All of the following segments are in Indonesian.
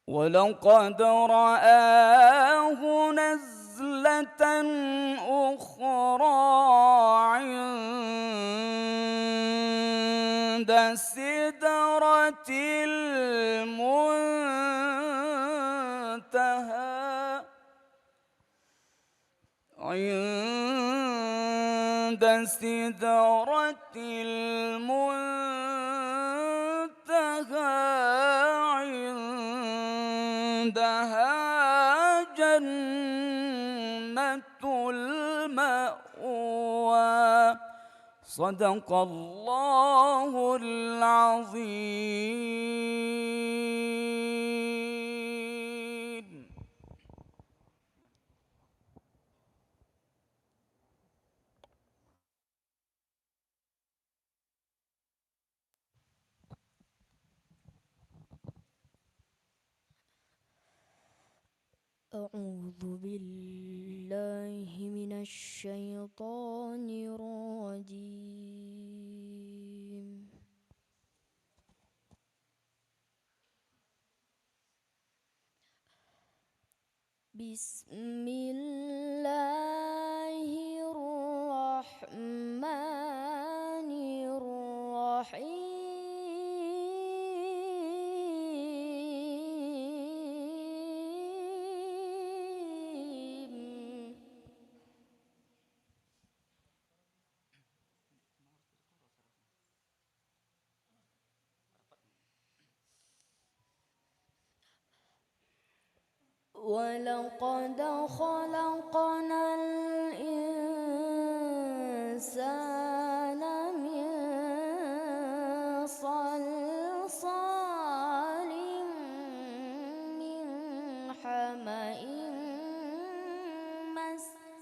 ولقد رآه نزلة أخرى عند سدرة المنتهى عند سدرة المنتهى عندها جنة المأوى. صدق الله العظيم. أعوذ بالله من الشيطان الرجيم. بسم الله الرحمن الرحيم. ولقد خلقنا الإنسان من صلصال من حمأ مسنون.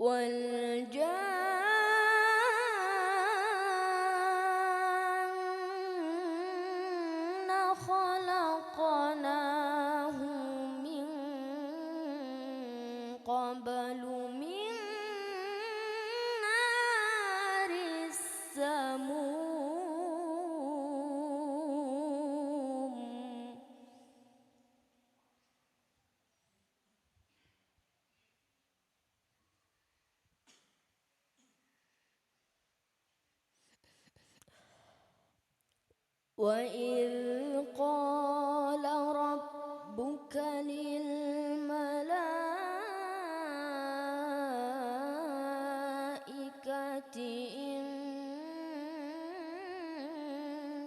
والجان خلقناه من قبل من نار السموم. وإذ قال ربك للملائكة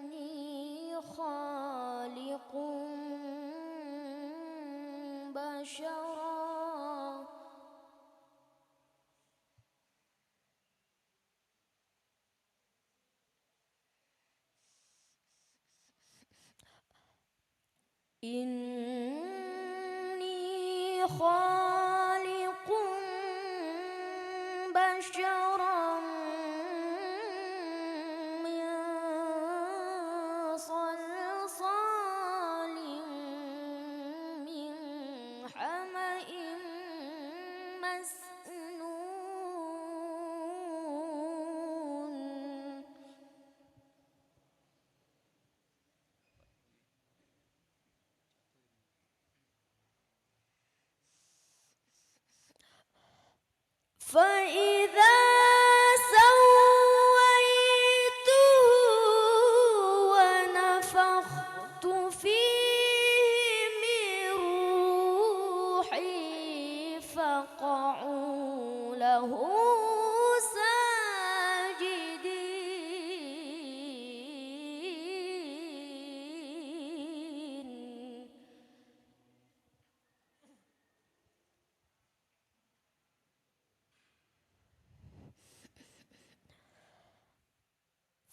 إني خالق بشرا إني خالق بشرا من صلصال من حمأ مسنون. فإذا سويته ونفخت فيه من روحي فقعوا له ساجدين.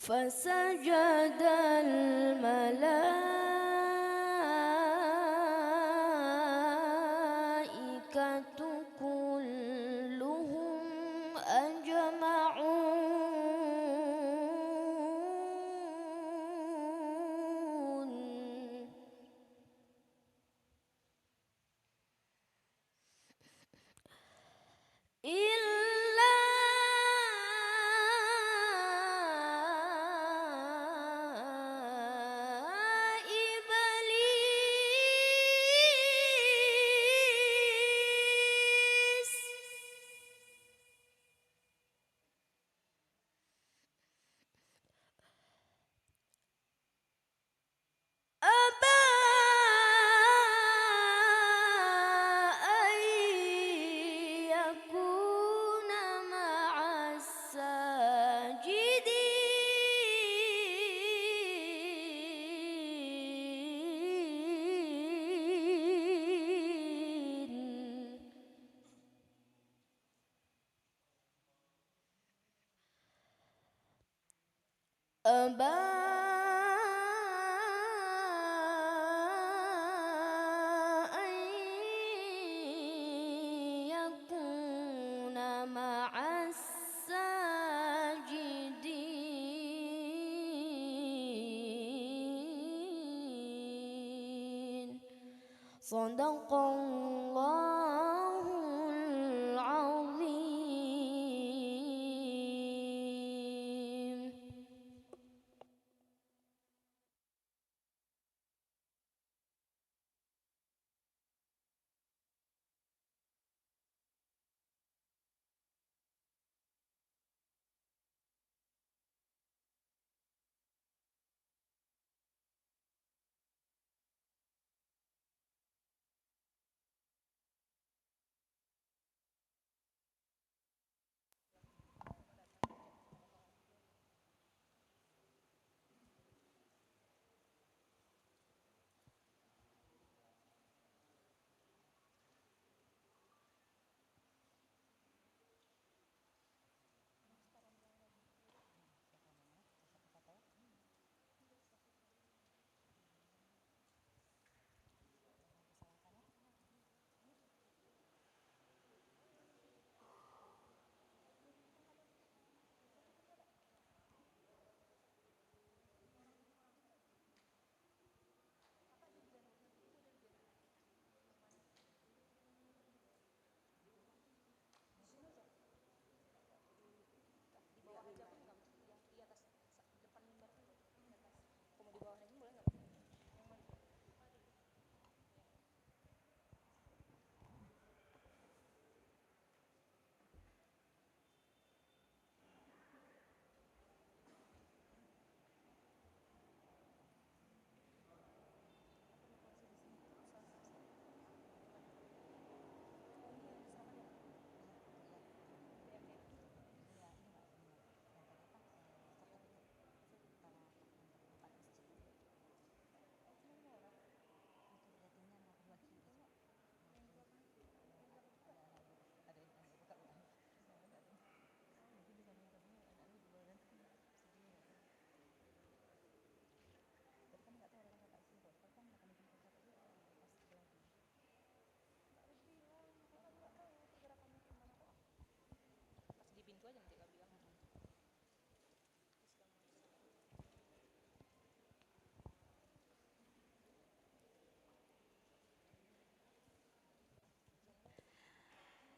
فسجد الملائكة كلهم أجمعون. أبى أن يكون مع الساجدين صدق الله العظيم.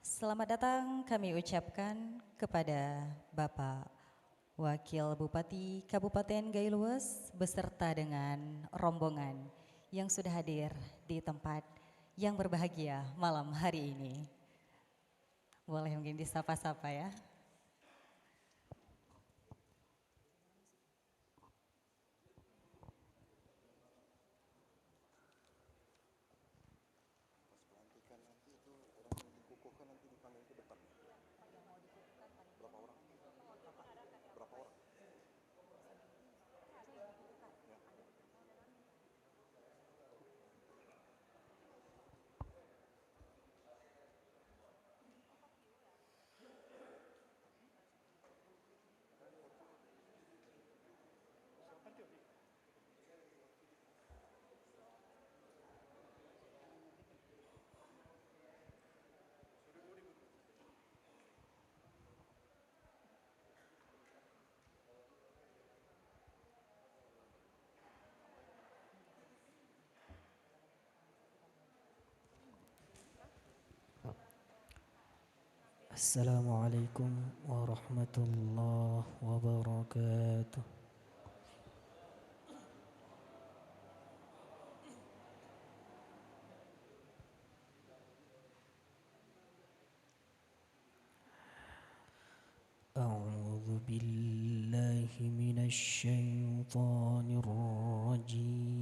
Selamat datang kami ucapkan kepada Bapak Wakil Bupati Kabupaten Gailues beserta dengan rombongan yang sudah hadir di tempat yang berbahagia malam hari ini. Boleh mungkin disapa-sapa ya. Assalamualaikum warahmatullahi wabarakatuh. A'udzu billahi minasy syaithanir rajim.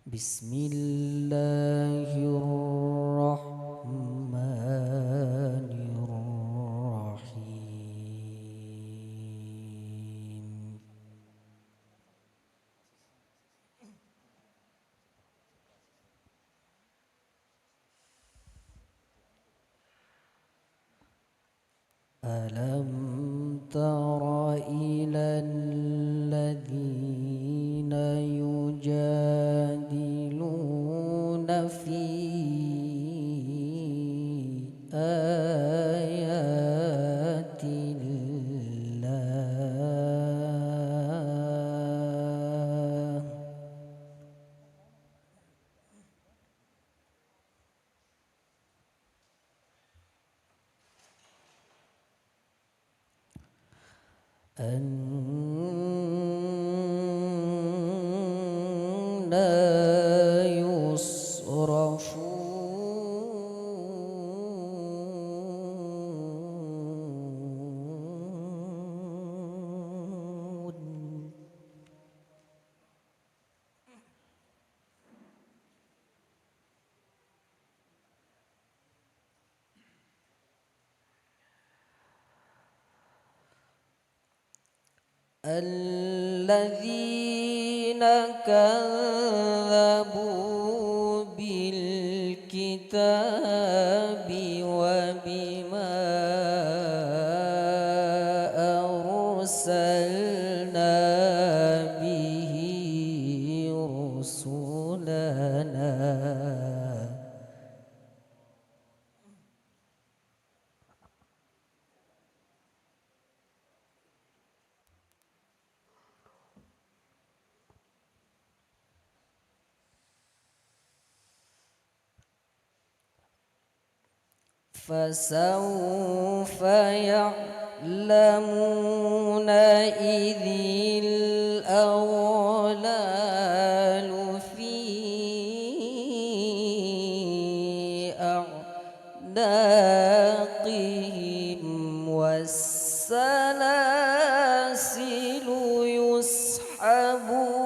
Bismillahirrahmanirrahim. ألم تر إلى الذين يجادلون في آيات الله أنا يصرفون الذين كذبوا بالكتاب وبما أرسلنا به رسلنا فسوف يعلمون إذ الأغلال في أعناقهم والسلاسل يسحبون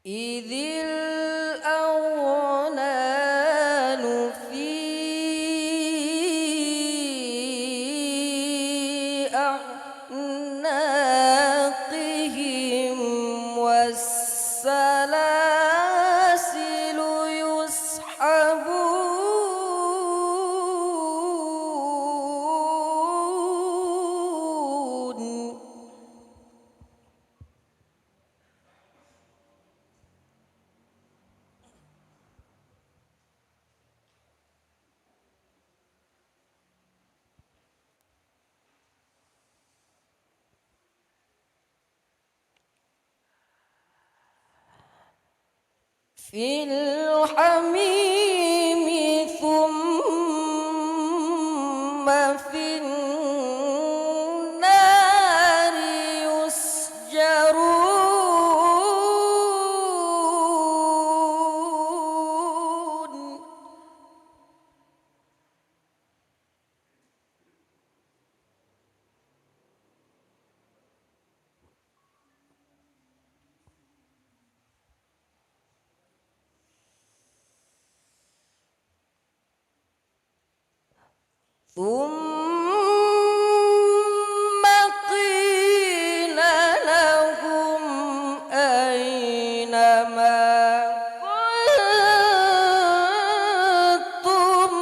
إذ الأغلال في أعناقهم والسلاسل يسحبون في الحميم ثم في النار يسجرون ثم قيل لهم أين ما كنتم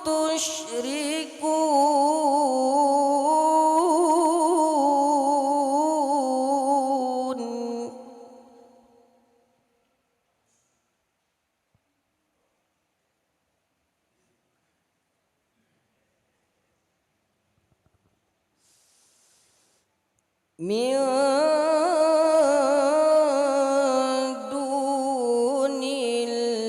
تشركون من دون الله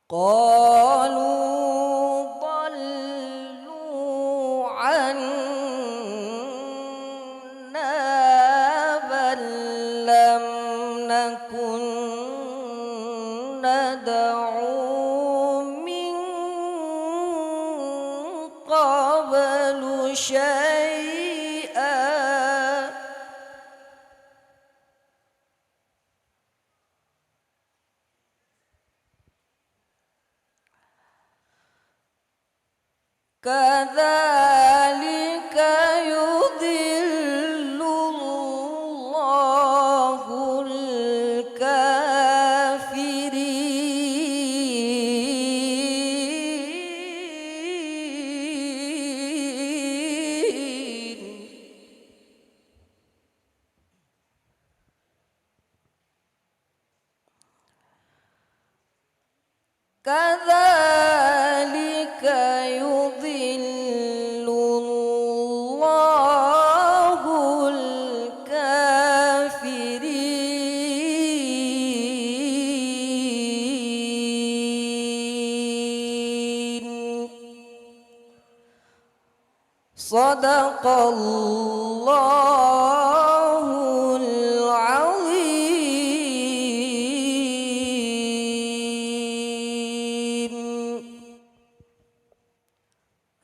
قالوا ضل شيئا كذلك يضل الله الكافرين كذلك يضل الله الكافرين صدق الله العظيم.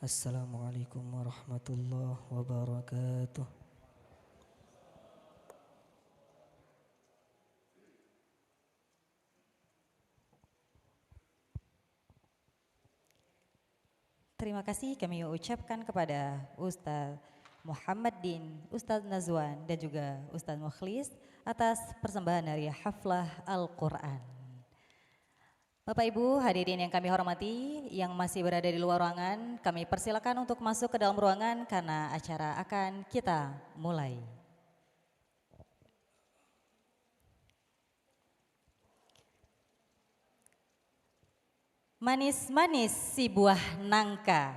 Assalamualaikum warahmatullahi wabarakatuh. Terima kasih kami ucapkan kepada Ustadz Muhammad Din, Ustadz Nazwan dan juga Ustadz Mukhlis atas persembahan dari Haflah Al-Quran. Bapak Ibu hadirin yang kami hormati, yang masih berada di luar ruangan, kami persilakan untuk masuk ke dalam ruangan karena acara akan kita mulai. Manis-manis si buah nangka,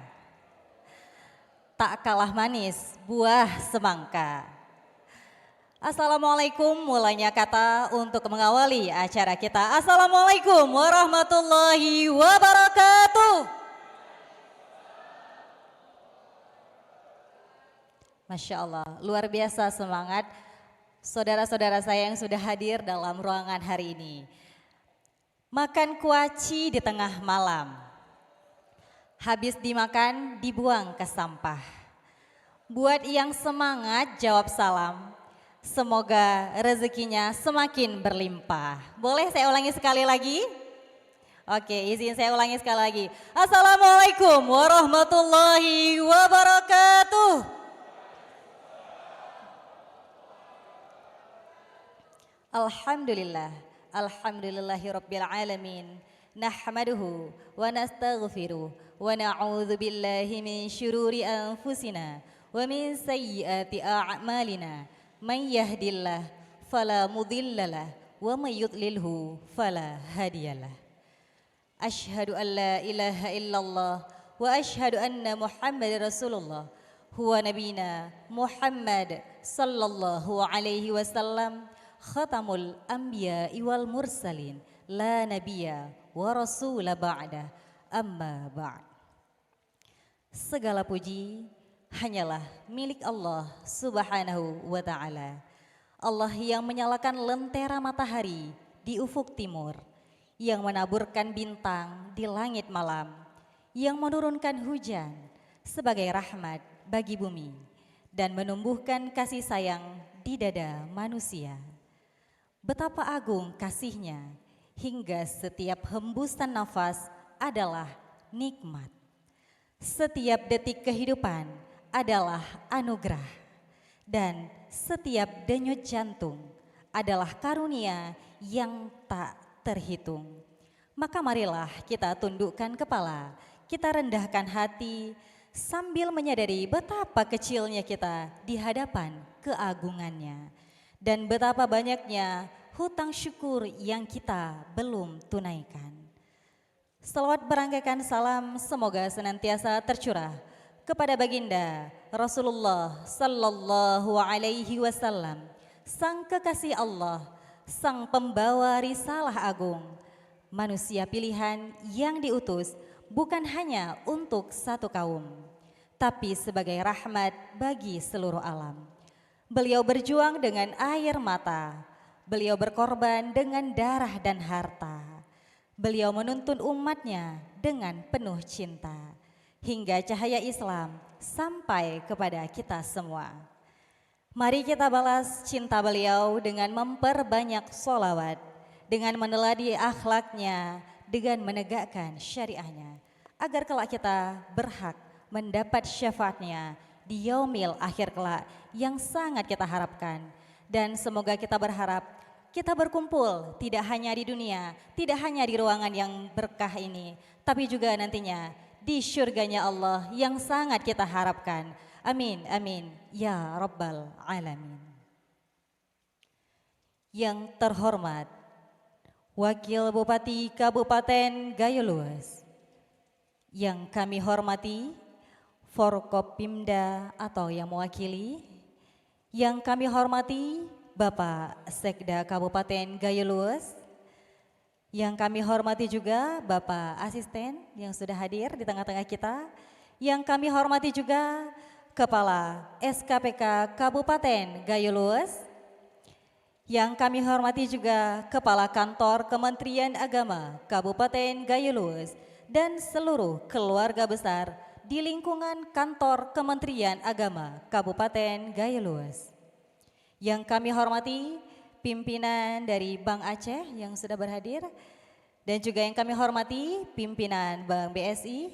tak kalah manis buah semangka. Assalamualaikum, mulainya kata untuk mengawali acara kita. Assalamualaikum warahmatullahi wabarakatuh. Masya Allah, luar biasa semangat saudara-saudara saya yang sudah hadir dalam ruangan hari ini. Makan kuaci di tengah malam, habis dimakan dibuang ke sampah. Buat yang semangat jawab salam, semoga rezekinya semakin berlimpah. Boleh saya ulangi sekali lagi? Oke, izin saya ulangi sekali lagi. Assalamualaikum warahmatullahi wabarakatuh. Alhamdulillah, alhamdulillahi rabbil alamin. Nahmaduhu wa nastaghfiruh wa na'udzu billahi min syururi anfusina wa min sayyiati a'malina. Man yahdillah fala mudhillalah wa may yudlilhu fala hadiyalah. Asyhadu an la ilaha illallah wa asyhadu anna Muhammadar Rasulullah. Huwa nabiyina Muhammad sallallahu alaihi wasallam, khatamul anbiya'i wal mursalin, la nabiyya wa rasula ba'da, amma ba'd. Segala puji hanyalah milik Allah subhanahu wa ta'ala. Allah yang menyalakan lentera matahari di ufuk timur, yang menaburkan bintang di langit malam, yang menurunkan hujan sebagai rahmat bagi bumi dan menumbuhkan kasih sayang di dada manusia. Betapa agung kasihnya hingga setiap hembusan nafas adalah nikmat. Setiap detik kehidupan adalah anugerah dan setiap denyut jantung adalah karunia yang tak terhitung. Maka marilah kita tundukkan kepala, kita rendahkan hati sambil menyadari betapa kecilnya kita di hadapan keagungannya dan betapa banyaknya hutang syukur yang kita belum tunaikan. Selawat berangkaikan salam semoga senantiasa tercurah kepada baginda Rasulullah sallallahu alaihi wasallam, sang kekasih Allah, sang pembawa risalah agung, manusia pilihan yang diutus bukan hanya untuk satu kaum, tapi sebagai rahmat bagi seluruh alam. Beliau berjuang dengan air mata, beliau berkorban dengan darah dan harta. Beliau menuntun umatnya dengan penuh cinta, hingga cahaya Islam sampai kepada kita semua. Mari kita balas cinta beliau dengan memperbanyak sholawat, dengan meneladi akhlaknya, dengan menegakkan syariahnya, agar kelak kita berhak mendapat syafaatnya di yaumil akhir kelak yang sangat kita harapkan. Dan semoga kita berharap kita berkumpul tidak hanya di dunia, tidak hanya di ruangan yang berkah ini, tapi juga nantinya di syurganya Allah yang sangat kita harapkan. Amin, amin, ya Rabbal Alamin. Yang terhormat Wakil Bupati Kabupaten Gayo Luas, yang kami hormati Forkopimda atau yang mewakili, yang kami hormati Bapak Sekda Kabupaten Gayo Luas, yang kami hormati juga Bapak Asisten yang sudah hadir di tengah-tengah kita, yang kami hormati juga Kepala SKPK Kabupaten Gayo Luas, yang kami hormati juga Kepala Kantor Kementerian Agama Kabupaten Gayo Luas dan seluruh keluarga besar di lingkungan Kantor Kementerian Agama Kabupaten Gayo Luas. Yang kami hormati pimpinan dari Bank Aceh yang sudah berhadir, dan juga yang kami hormati pimpinan Bank BSI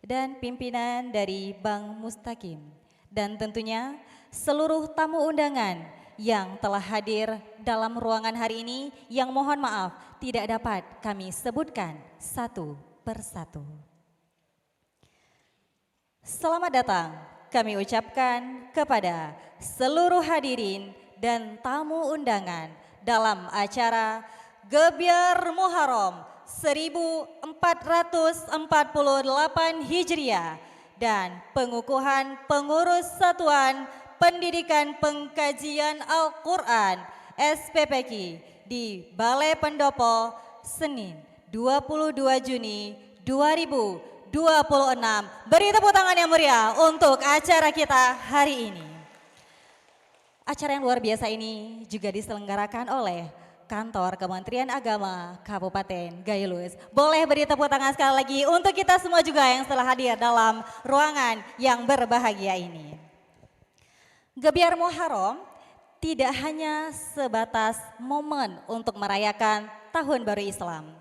dan pimpinan dari Bank Mustaqim, dan tentunya seluruh tamu undangan yang telah hadir dalam ruangan hari ini yang mohon maaf tidak dapat kami sebutkan satu persatu. Selamat datang kami ucapkan kepada seluruh hadirin dan tamu undangan dalam acara Gebyar Muharram 1448 Hijriah dan pengukuhan pengurus Satuan Pendidikan Pengkajian Al-Quran SPPQ di Balai Pendopo Senin 22 Juni 2026. Beri tepuk tangan yang meriah untuk acara kita hari ini. Acara yang luar biasa ini juga diselenggarakan oleh Kantor Kementerian Agama Kabupaten Gayo Luas. Boleh beri tepuk tangan sekali lagi untuk kita semua juga yang telah hadir dalam ruangan yang berbahagia ini. Gebyar Muharram tidak hanya sebatas momen untuk merayakan Tahun Baru Islam,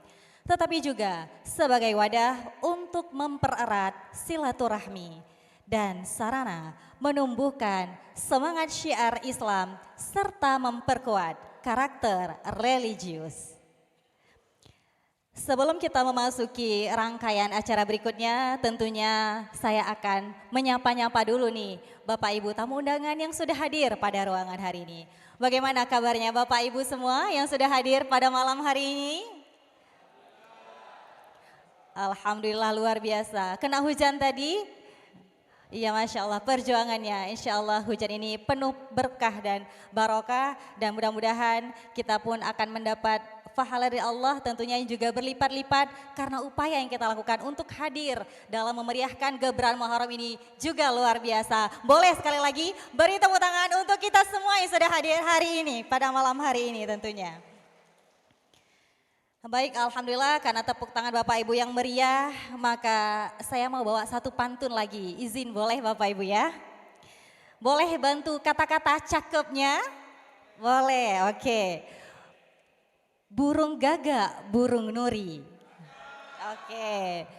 tetapi juga sebagai wadah untuk mempererat silaturahmi dan sarana menumbuhkan semangat syiar Islam serta memperkuat karakter religius. Sebelum kita memasuki rangkaian acara berikutnya, tentunya saya akan menyapa-nyapa dulu nih Bapak Ibu tamu undangan yang sudah hadir pada ruangan hari ini. Bagaimana kabarnya Bapak Ibu semua yang sudah hadir pada malam hari ini? Alhamdulillah luar biasa. Kena hujan tadi? Iya, Masya Allah, perjuangannya insya Allah hujan ini penuh berkah dan barokah, dan mudah-mudahan kita pun akan mendapat pahala dari Allah tentunya juga berlipat-lipat karena upaya yang kita lakukan untuk hadir dalam memeriahkan Gebyar Muharram ini juga luar biasa. Boleh sekali lagi beri tepuk tangan untuk kita semua yang sudah hadir hari ini pada malam hari ini tentunya. Baik, Alhamdulillah karena tepuk tangan Bapak Ibu yang meriah, maka saya mau bawa satu pantun lagi. Izin boleh Bapak Ibu ya? Boleh bantu kata-kata cakepnya? Boleh, oke. Burung gagak, burung nuri. Oke.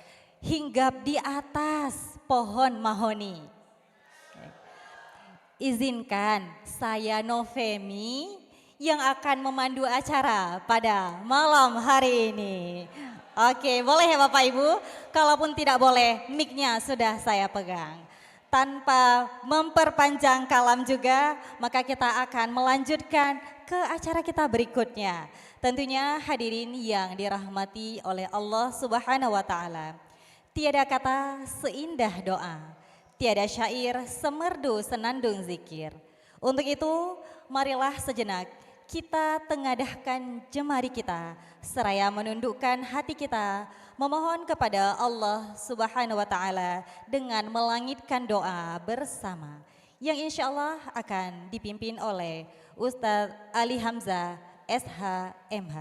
Hinggap di atas pohon mahoni. Izinkan saya Novemi yang akan memandu acara pada malam hari ini. Oke, boleh ya Bapak Ibu? Kalaupun tidak boleh, mic-nya sudah saya pegang. Tanpa memperpanjang kalam juga, maka kita akan melanjutkan ke acara kita berikutnya. Tentunya hadirin yang dirahmati oleh Allah Subhanahu wa Ta'ala. Tiada kata seindah doa, tiada syair semerdu senandung zikir. Untuk itu, marilah sejenak kita tengadahkan jemari kita, seraya menundukkan hati kita, memohon kepada Allah Subhanahu wa Ta'ala dengan melangitkan doa bersama yang insya Allah akan dipimpin oleh Ustadz Ali Hamzah SHMH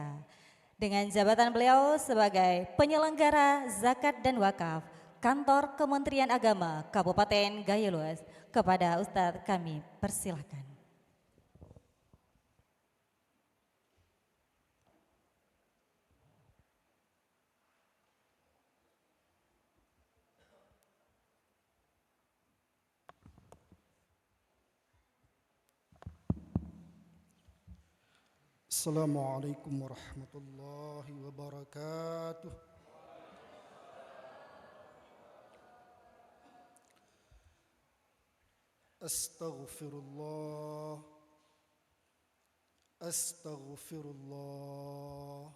dengan jabatan beliau sebagai penyelenggara zakat dan wakaf Kantor Kementerian Agama Kabupaten Gaya Luas. Kepada Ustadz kami persilahkan. Assalamualaikum warahmatullahi wabarakatuh. Astaghfirullah, astaghfirullah,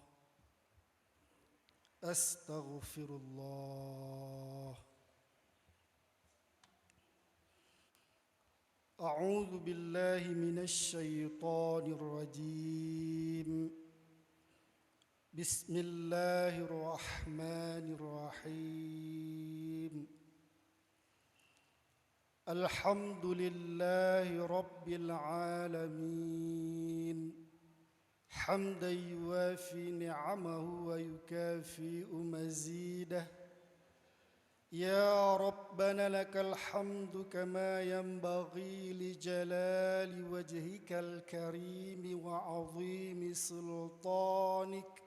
astaghfirullah. أعوذ بالله من الشيطان الرجيم. بسم الله الرحمن الرحيم. الحمد لله رب العالمين حمدا يوافي نعمه ويكافئ مزيده. يا ربنا لك الحمد كما ينبغي لجلال وجهك الكريم وعظيم سلطانك.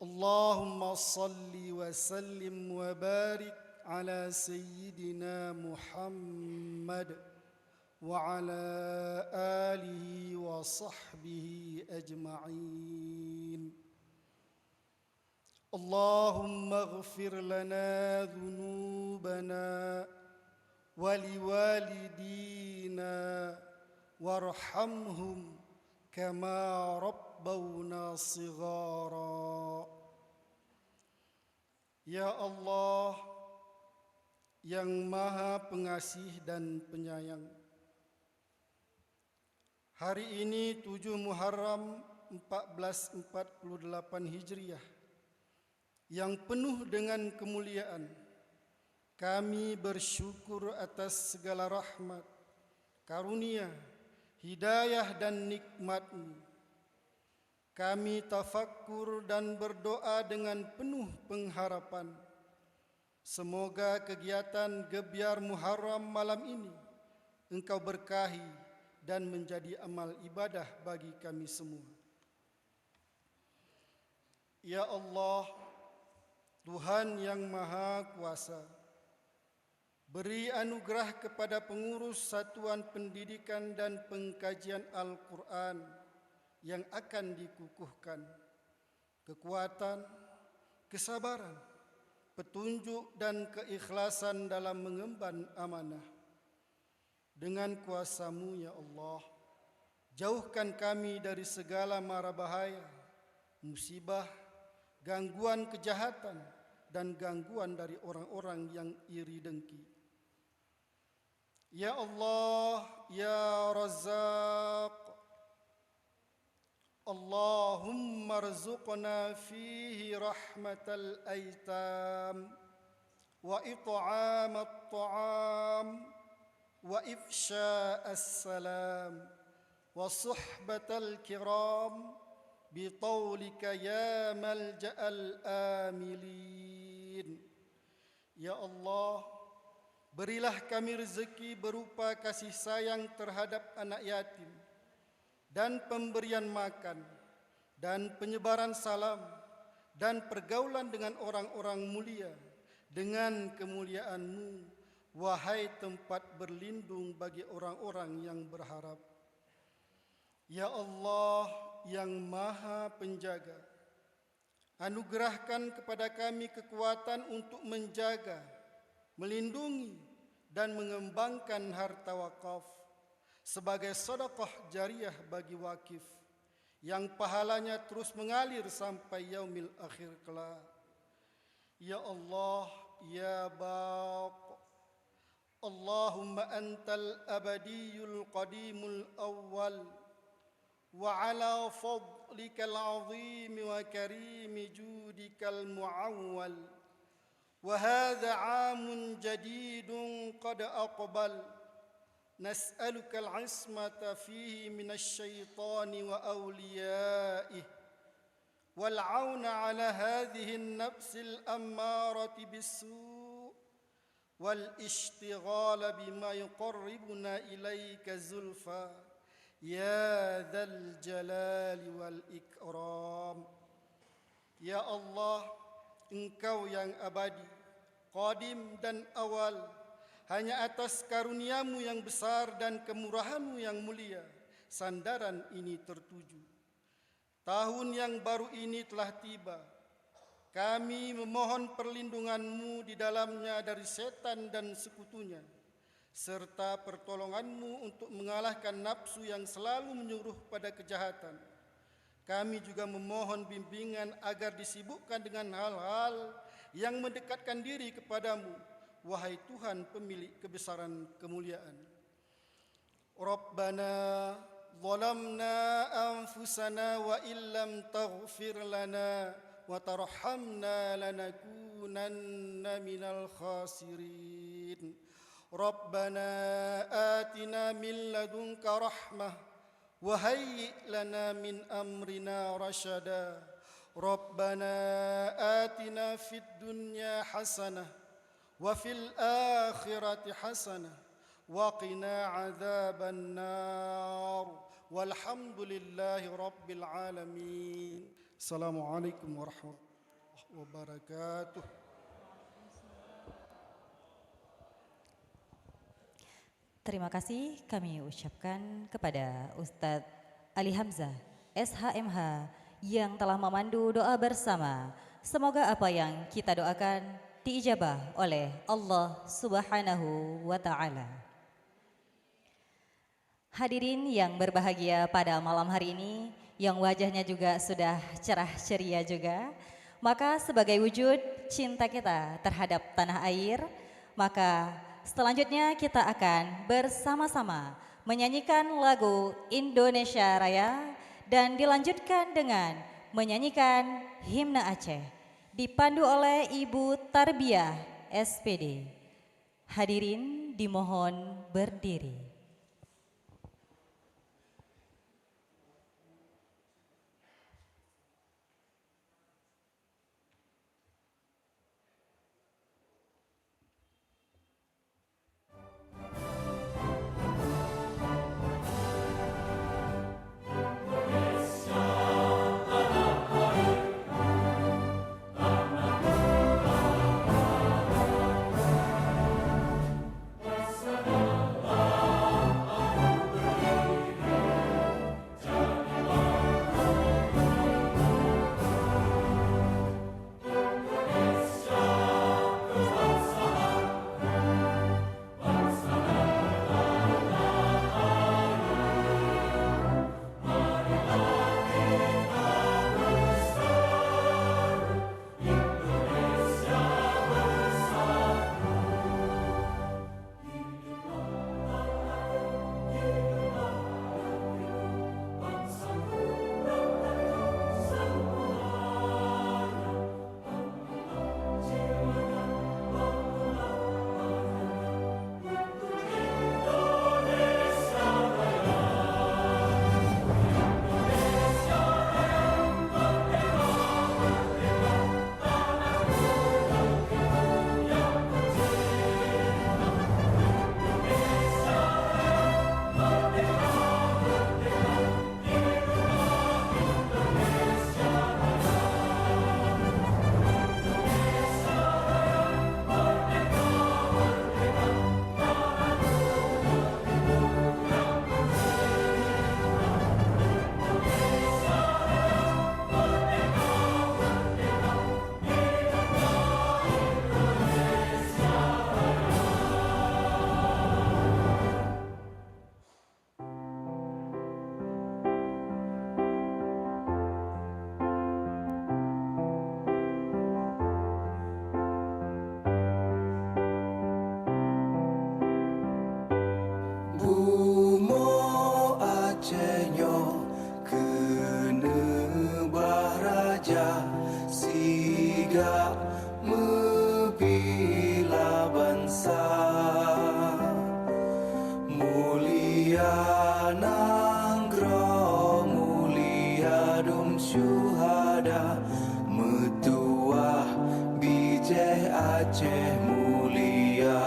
اللهم صل وسلم وبارك على سيدنا محمد وعلى آله وصحبه أجمعين. اللهم اغفر لنا ذنوبنا ولوالدينا وارحمهم كما ربونا صغارا. Ya Allah yang Maha Pengasih dan Penyayang, hari ini 7 Muharram 1448 Hijriah yang penuh dengan kemuliaan, kami bersyukur atas segala rahmat, karunia, hidayah dan nikmat-Mu. Kami tafakkur dan berdoa dengan penuh pengharapan, semoga kegiatan Gebyar Muharram malam ini Engkau berkahi dan menjadi amal ibadah bagi kami semua. Ya Allah, Tuhan yang Maha Kuasa, beri anugerah kepada pengurus Satuan Pendidikan dan Pengkajian Al-Quran yang akan dikukuhkan kekuatan, kesabaran, petunjuk dan keikhlasan dalam mengemban amanah. Dengan kuasa-Mu ya Allah, jauhkan kami dari segala mara bahaya, musibah, gangguan kejahatan, dan gangguan dari orang-orang yang iri dengki. Ya Allah, Ya Razzaq, Allahumma arzuqna fihi rahmatal aitam wa it'amat ta'am wa ifsha'as salam wa suhbatal kiram biqaulika ya malja'al amilin. Ya Allah, berilah kami rezeki berupa kasih sayang terhadap anak yatim dan pemberian makan dan penyebaran salam dan pergaulan dengan orang-orang mulia dengan kemuliaan-Mu, wahai tempat berlindung bagi orang-orang yang berharap. Ya Allah yang Maha Penjaga, anugerahkan kepada kami kekuatan untuk menjaga, melindungi, dan mengembangkan harta wakaf sebagai sedekah jariah bagi wakif yang pahalanya terus mengalir sampai yaumil akhir kelak. Ya Allah, Ya Baq, Allahumma antal abadiyul qadimul awwal وعلى فضلك العظيم وكريم جودك المعول وهذا عام جديد قد أقبل نسألك العصمة فيه من الشيطان وأوليائه والعون على هذه النفس الأمارة بالسوء والاشتغال بما يقربنا إليك زلفى يا ذا الجلال والإكرام. Ya Allah, Engkau yang abadi, qadim dan awal, hanya atas karuniamu yang besar dan kemurahanmu yang mulia, sandaran ini tertuju. Tahun yang baru ini telah tiba. Kami memohon perlindunganmu di dalamnya dari setan dan sekutunya, serta pertolonganmu untuk mengalahkan nafsu yang selalu menyuruh pada kejahatan. Kami juga memohon bimbingan agar disibukkan dengan hal-hal yang mendekatkan diri kepadamu, wahai Tuhan pemilik kebesaran kemuliaan. Rabbana zalamna anfusana wa illam taghfir lana wa tarhamna lanakunanna minal khasirin. Rabbana atina min ladunka rahmah وهيئ لنا من أمرنا رشدا ربنا آتنا في الدنيا حسنة وفي الآخرة حسنة وقنا عذاب النار والحمد لله رب العالمين. السلام عليكم ورحمة الله وبركاته. Terima kasih kami ucapkan kepada Ustadz Ali Hamzah, SHMH, yang telah memandu doa bersama. Semoga apa yang kita doakan diijabah oleh Allah Subhanahu wa Ta'ala. Hadirin yang berbahagia pada malam hari ini, yang wajahnya juga sudah cerah ceria juga, maka sebagai wujud cinta kita terhadap tanah air, maka selanjutnya kita akan bersama-sama menyanyikan lagu Indonesia Raya dan dilanjutkan dengan menyanyikan himne Aceh dipandu oleh Ibu Tarbiyah SPD. Hadirin dimohon berdiri. Allah Aceh mulia.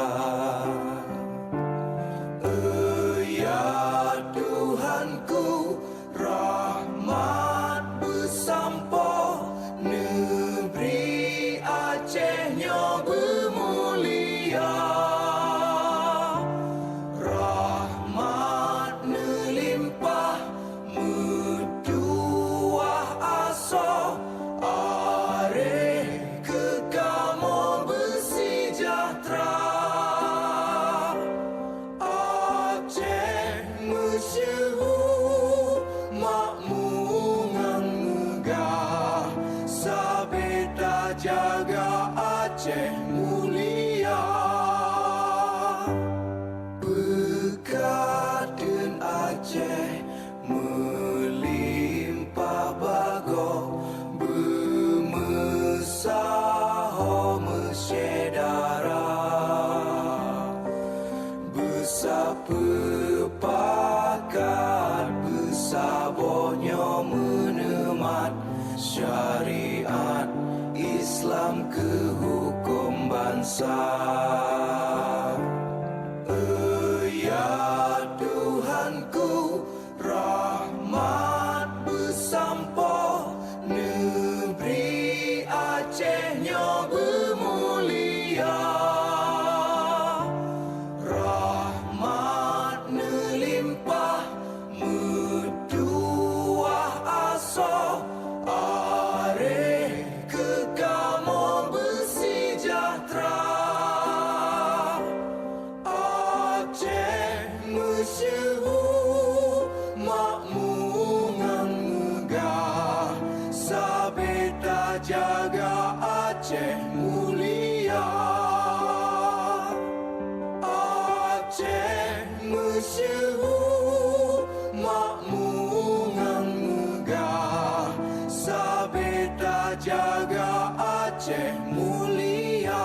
Ya Tuhanku, rahmat bersampo, negeri Acehnya bermulia. Rahmat melimpah, metuah aso, areh kekamu bersejahtera. Aceh masyhur makmungan megah, sabeta jaga Aceh mulia. Bekaten Aceh melimpah bago, bermesaho mesyedara, bersepakat bersabonya menemat syariat Islam ke hukum bangsa. Ya Tuhanku, rahmat bersampo, negeri Acehnya bermulia. Rahmat melimpah, metuah aso, areh kekamu bersejahtera. Aceh masyhur makmungan megah, sabeta jaga Aceh mulia. Aceh masyhur makmungan megah, sabeta jaga Aceh mulia.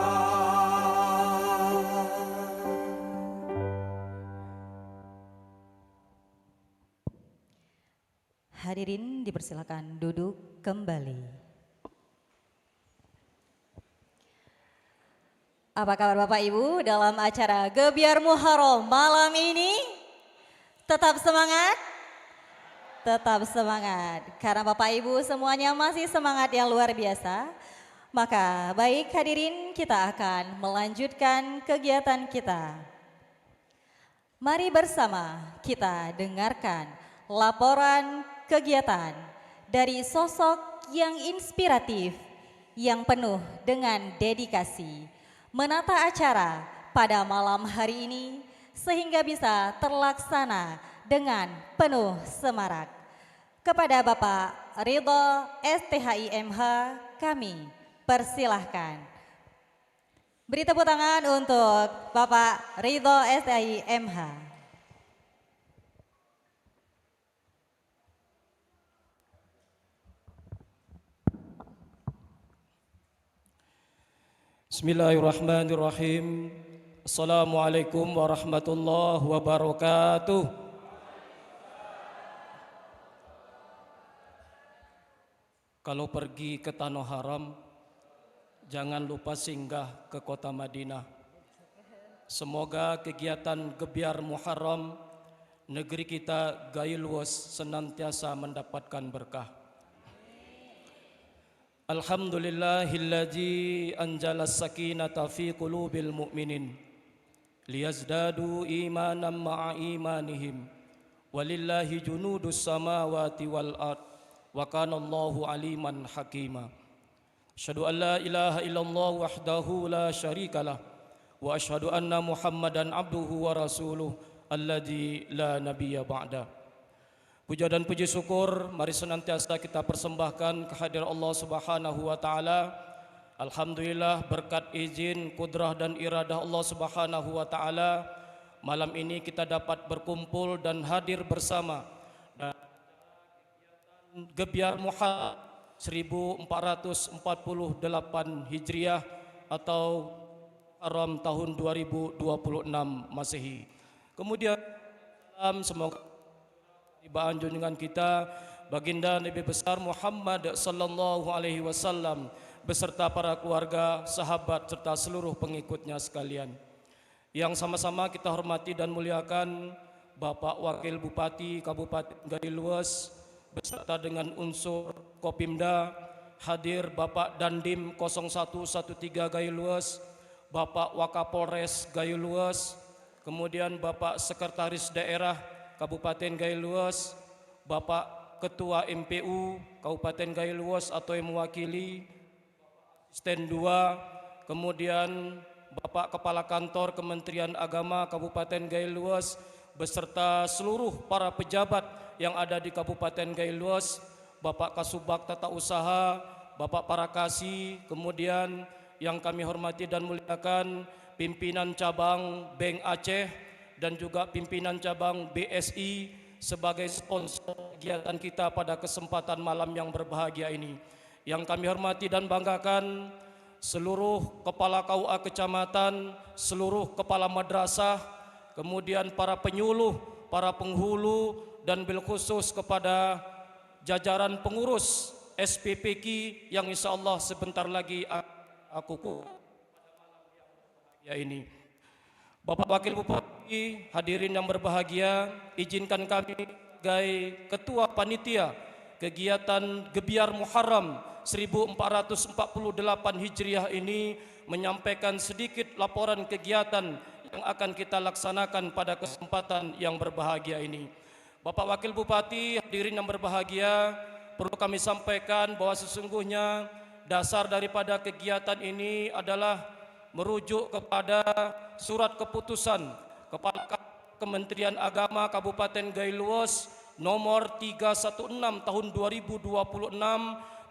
Hadirin dipersilakan duduk kembali. Apa kabar Bapak Ibu dalam acara Gebyar Muharram malam ini? Tetap semangat? Tetap semangat. Karena Bapak Ibu semuanya masih semangat yang luar biasa. Maka baik hadirin, kita akan melanjutkan kegiatan kita. Mari bersama kita dengarkan laporan kegiatan dari sosok yang inspiratif, yang penuh dengan dedikasi, menata acara pada malam hari ini sehingga bisa terlaksana dengan penuh semarak. Kepada Bapak Ridho STHIMH kami persilahkan. Beri tepuk tangan untuk Bapak Ridho STHIMH. Bismillahirrahmanirrahim. Assalamualaikum warahmatullahi wabarakatuh. Kalau pergi ke Tanah Haram, jangan lupa singgah ke kota Madinah. Semoga kegiatan Gebyar Muharram negeri kita gaya luas senantiasa mendapatkan berkah. Alhamdulillahilladzi anjala sakinata fi qulubil mu'minin liyazdadu imanan ma'a imanihim walillahi junudus samawati wal ard wa kana Allahu aliman hakima. Asyhadu an la ilaha illallah wahdahu la syarikalah wa asyhadu anna Muhammadan abduhu wa rasuluh alladzi la nabiyya ba'da. Puja dan puji syukur mari senantiasa kita persembahkan kehadirat Allah Subhanahu wa taala. Alhamdulillah berkat izin, kudrah dan iradah Allah Subhanahu wa taala malam ini kita dapat berkumpul dan hadir bersama dan Gebyar Muharram 1448 Hijriah atau Haram tahun 2026 Masehi. Kemudian semoga tibaan junjungan kita baginda Nabi besar Muhammad sallallahu alaihi wasallam beserta para keluarga, sahabat, serta seluruh pengikutnya sekalian. Yang sama-sama kita hormati dan muliakan Bapak Wakil Bupati Kabupaten Gailues beserta dengan unsur Kopimda, hadir Bapak Dandim 0113 Gailues, Bapak Wakapolres Gailues, kemudian Bapak Sekretaris Daerah Kabupaten Gailues, Bapak Ketua MPU Kabupaten Gailues atau yang mewakili Stand 2, kemudian Bapak Kepala Kantor Kementerian Agama Kabupaten Gailues beserta seluruh para pejabat yang ada di Kabupaten Gailues, Bapak Kasubag Tata Usaha, Bapak Parakasi, kemudian yang kami hormati dan muliakan pimpinan cabang Bank Aceh dan juga pimpinan cabang BSI sebagai sponsor kegiatan kita pada kesempatan malam yang berbahagia ini. Yang kami hormati dan banggakan seluruh kepala KUA kecamatan, seluruh kepala madrasah, kemudian para penyuluh, para penghulu, dan bil khusus kepada jajaran pengurus SPPK yang insya Allah sebentar lagi aku ya ini. Bapak Wakil Bupati, hadirin yang berbahagia, izinkan kami sebagai Ketua Panitia kegiatan Gebiar Muharram 1448 Hijriah ini menyampaikan sedikit laporan kegiatan yang akan kita laksanakan pada kesempatan yang berbahagia ini. Bapak Wakil Bupati, hadirin yang berbahagia, perlu kami sampaikan bahwa sesungguhnya dasar daripada kegiatan ini adalah merujuk kepada surat keputusan Kepala Kementerian Agama Kabupaten Gailues nomor 316 tahun 2026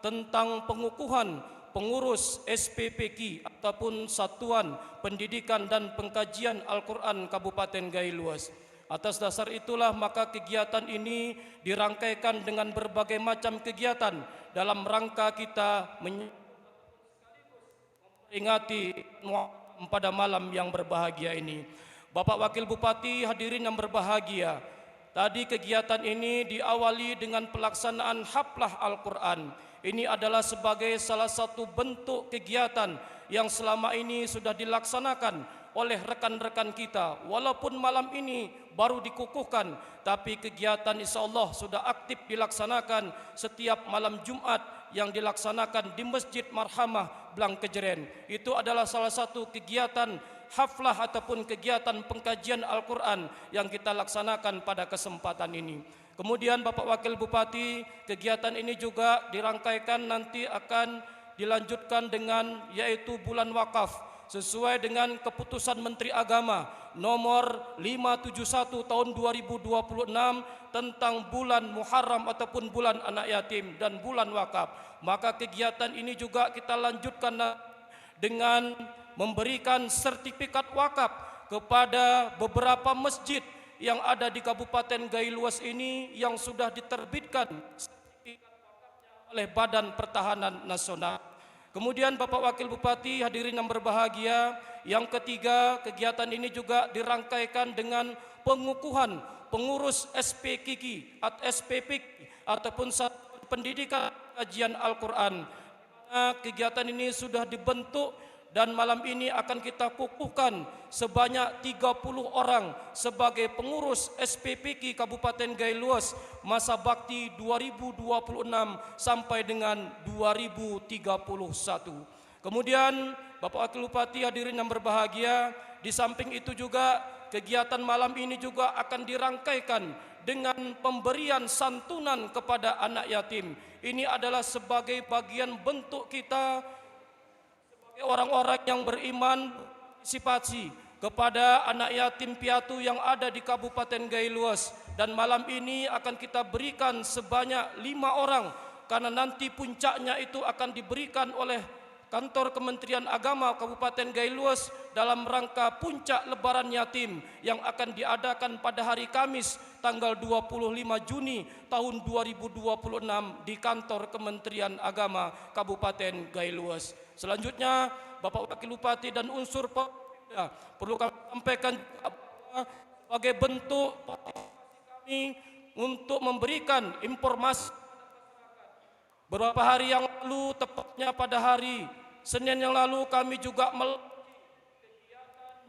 tentang pengukuhan pengurus SPPK ataupun Satuan Pendidikan dan Pengkajian Al-Quran Kabupaten Gailues. Atas dasar itulah maka kegiatan ini dirangkaikan dengan berbagai macam kegiatan dalam rangka kita memperingati pada malam yang berbahagia ini. Bapak Wakil Bupati, hadirin yang berbahagia, tadi kegiatan ini diawali dengan pelaksanaan haflah Al-Quran. Ini adalah sebagai salah satu bentuk kegiatan yang selama ini sudah dilaksanakan oleh rekan-rekan kita. Walaupun malam ini baru dikukuhkan, tapi kegiatan insyaallah sudah aktif dilaksanakan setiap malam Jumat yang dilaksanakan di Masjid Marhamah Blang Kejeren. Itu adalah salah satu kegiatan haflah ataupun kegiatan pengkajian Al-Quran yang kita laksanakan pada kesempatan ini. Kemudian Bapak Wakil Bupati, kegiatan ini juga dirangkaikan nanti akan dilanjutkan dengan yaitu bulan wakaf sesuai dengan keputusan Menteri Agama nomor 571 tahun 2026 tentang bulan Muharram ataupun bulan anak yatim dan bulan wakaf. Maka kegiatan ini juga kita lanjutkan dengan memberikan sertifikat wakaf kepada beberapa masjid yang ada di Kabupaten Gailues ini yang sudah diterbitkan sertifikat wakafnya oleh Badan Pertahanan Nasional. Kemudian Bapak Wakil Bupati, hadirin yang berbahagia, yang ketiga kegiatan ini juga dirangkaikan dengan pengukuhan pengurus SPKK atau SPPK ataupun Satuan Pendidikan Kajian Al-Quran. Kegiatan ini sudah dibentuk dan malam ini akan kita kukuhkan sebanyak 30 orang sebagai pengurus SPPK Kabupaten Gailues masa bakti 2026 sampai dengan 2031. Kemudian Bapak Wakil Bupati, hadirin yang berbahagia, di samping itu juga kegiatan malam ini juga akan dirangkaikan dengan pemberian santunan kepada anak yatim. Ini adalah sebagai bagian bentuk kita orang-orang yang beriman partisipasi kepada anak yatim piatu yang ada di Kabupaten Gailues, dan malam ini akan kita berikan sebanyak 5 orang karena nanti puncaknya itu akan diberikan oleh Kantor Kementerian Agama Kabupaten Gailues dalam rangka puncak Lebaran Yatim yang akan diadakan pada hari Kamis tanggal 25 Juni tahun 2026 di Kantor Kementerian Agama Kabupaten Gailues. Selanjutnya Bapak Wakil Bupati dan unsur Popda perlu kami sampaikan sebagai bentuk kami untuk memberikan informasi. Beberapa hari yang lalu lalu, tepatnya pada hari Senin yang lalu, kami juga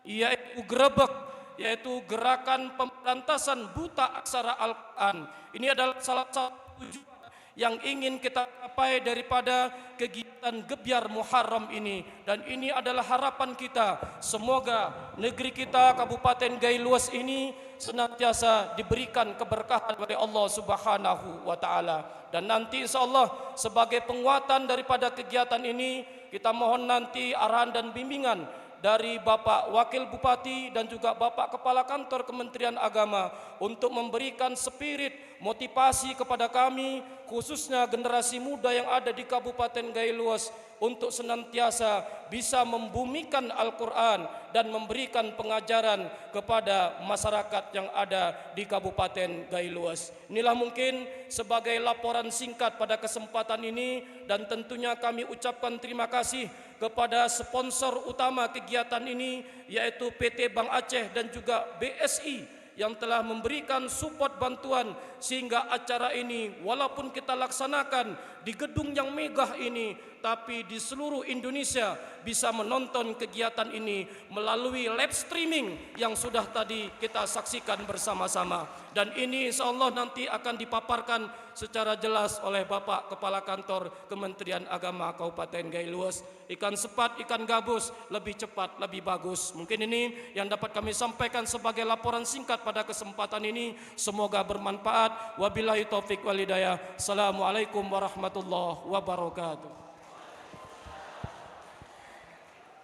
yaitu grebek, yaitu gerakan pemberantasan buta aksara Al-Quran. Ini adalah salah satu tujuan yang ingin kita capai daripada kegiatan Gebyar Muharram ini, dan ini adalah harapan kita, semoga negeri kita Kabupaten Gailuas ini senantiasa diberikan keberkahan oleh Allah Subhanahu wa taala. Dan nanti insyaallah sebagai penguatan daripada kegiatan ini, kita mohon nanti arahan dan bimbingan dari Bapak Wakil Bupati dan juga Bapak Kepala Kantor Kementerian Agama untuk memberikan spirit motivasi kepada kami, khususnya generasi muda yang ada di Kabupaten Gailuas, untuk senantiasa bisa membumikan Al-Quran dan memberikan pengajaran kepada masyarakat yang ada di Kabupaten Gailuas. Inilah mungkin sebagai laporan singkat pada kesempatan ini, dan tentunya kami ucapkan terima kasih kepada sponsor utama kegiatan ini, yaitu PT Bank Aceh dan juga BSI, yang telah memberikan support bantuan sehingga acara ini walaupun kita laksanakan di gedung yang megah ini, tapi di seluruh Indonesia bisa menonton kegiatan ini melalui live streaming yang sudah tadi kita saksikan bersama-sama. Dan ini insyaallah nanti akan dipaparkan secara jelas oleh Bapak Kepala Kantor Kementerian Agama Kabupaten Gailuas. Ikan sepat, ikan gabus, lebih cepat, lebih bagus. Mungkin ini yang dapat kami sampaikan sebagai laporan singkat pada kesempatan ini. Semoga bermanfaat. Wabillahi taufik wal hidayah. Assalamualaikum warahmatullahi wabarakatuh.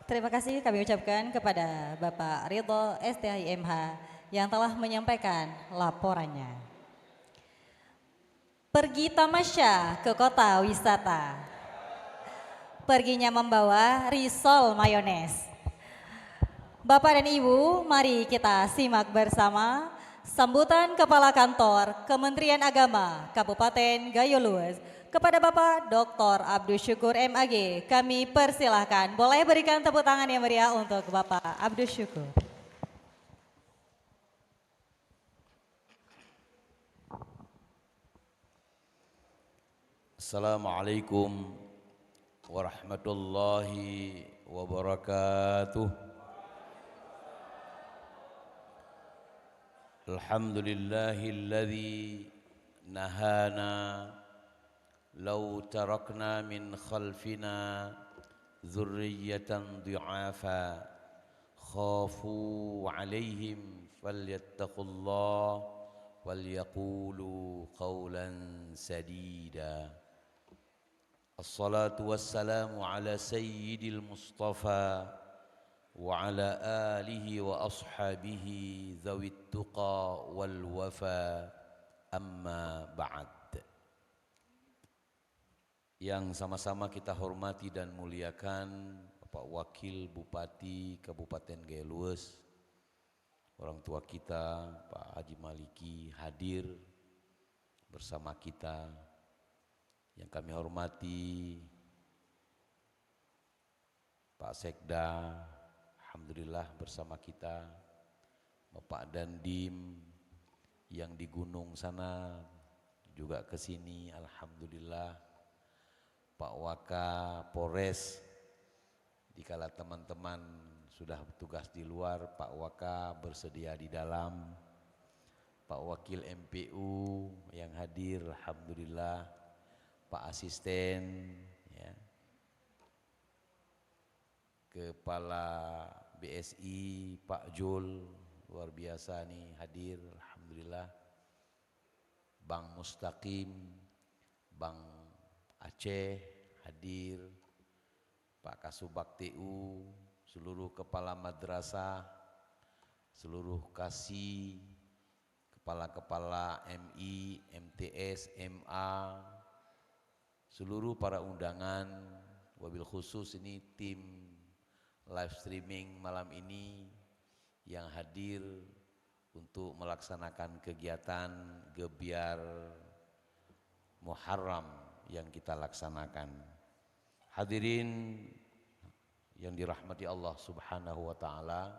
Terima kasih kami ucapkan kepada Bapak Ridho STHIMH yang telah menyampaikan laporannya. Pergi tamasya ke kota wisata, perginya membawa risol mayones. Bapak dan Ibu, mari kita simak bersama sambutan Kepala Kantor Kementerian Agama Kabupaten Gailuas kepada Bapak Dr. Abdus Syukur MAG. Kami persilahkan, boleh berikan tepuk tangan yang meriah untuk Bapak Abdus Syukur. Assalamualaikum warahmatullahi wabarakatuh. Alhamdulillahilladzi nahana law tarakna min khalfina dzurriyyatan dhi'afa khafu 'alaihim falyattaqullah walyaqulu qawlan sadida. Assalatu wassalamu ala sayyidil mustafa wa ala alihi wa ashabihi dhawit tuqa wal wafa, amma ba'd. Yang sama-sama kita hormati dan muliakan Bapak Wakil Bupati Kabupaten Gailuas, orang tua kita Pak Haji Maliki hadir bersama kita. Yang kami hormati Pak Sekda, alhamdulillah bersama kita. Bapak Dandim yang di gunung sana juga ke sini, alhamdulillah. Pak Waka Polres, dikala teman-teman sudah bertugas di luar, Pak Waka bersedia di dalam. Pak Wakil MPU yang hadir, alhamdulillah. Pak Asisten, ya, Kepala BSI Pak Jul, luar biasa nih hadir, alhamdulillah. Bang Mustaqim, Bang Aceh hadir, Pak Kasubag TU, seluruh kepala madrasah, seluruh kasih, kepala-kepala MI, MTS, MA, seluruh para undangan, wabil khusus ini tim live streaming malam ini yang hadir untuk melaksanakan kegiatan Gebyar Muharram yang kita laksanakan. Hadirin yang dirahmati Allah Subhanahu wa taala,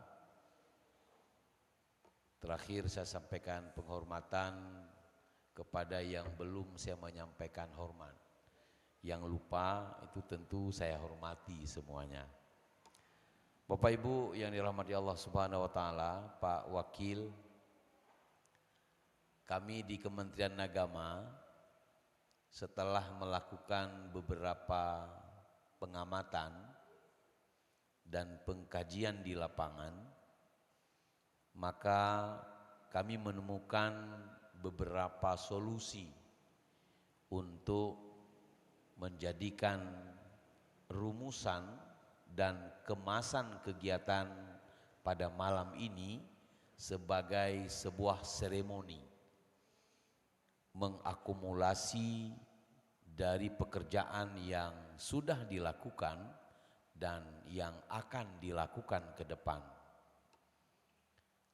terakhir saya sampaikan penghormatan kepada yang belum saya menyampaikan hormat, Yang lupa itu tentu saya hormati semuanya. Bapak Ibu yang dirahmati Allah Subhanahu wa taala, Pak Wakil, kami di Kementerian Agama setelah melakukan beberapa pengamatan dan pengkajian di lapangan, maka kami menemukan beberapa solusi untuk menjadikan rumusan dan kemasan kegiatan pada malam ini sebagai sebuah seremoni mengakumulasi dari pekerjaan yang sudah dilakukan dan yang akan dilakukan ke depan.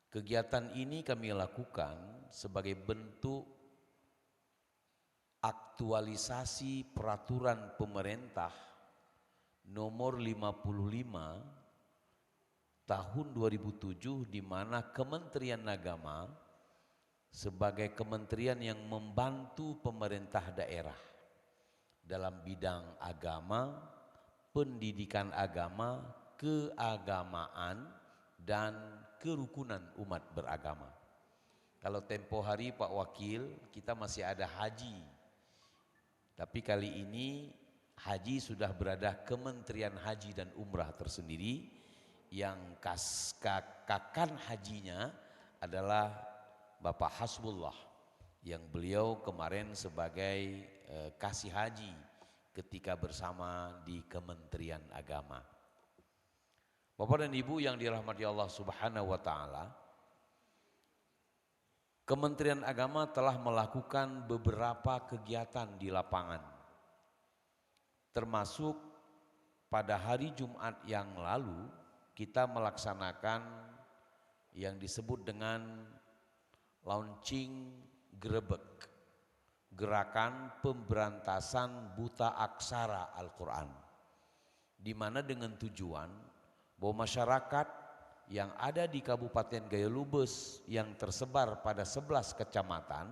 Kegiatan ini kami lakukan sebagai bentuk aktualisasi peraturan pemerintah nomor 55 tahun 2007, di mana Kementerian Agama sebagai kementerian yang membantu pemerintah daerah dalam bidang agama, pendidikan agama, keagamaan, dan kerukunan umat beragama. Kalau tempo hari Pak Wakil, kita masih ada haji. Tapi kali ini haji sudah berada Kementerian Haji dan Umrah tersendiri, yang kakan hajinya adalah Bapak Hasbullah, yang beliau kemarin sebagai kasih haji ketika bersama di Kementerian Agama. Bapak dan Ibu yang dirahmati Allah Subhanahu wa taala, Kementerian Agama telah melakukan beberapa kegiatan di lapangan, termasuk pada hari Jumat yang lalu kita melaksanakan yang disebut dengan launching Grebek, gerakan pemberantasan buta aksara Al-Quran, di mana dengan tujuan bahwa masyarakat yang ada di Kabupaten Gaya Lubis yang tersebar pada 11 kecamatan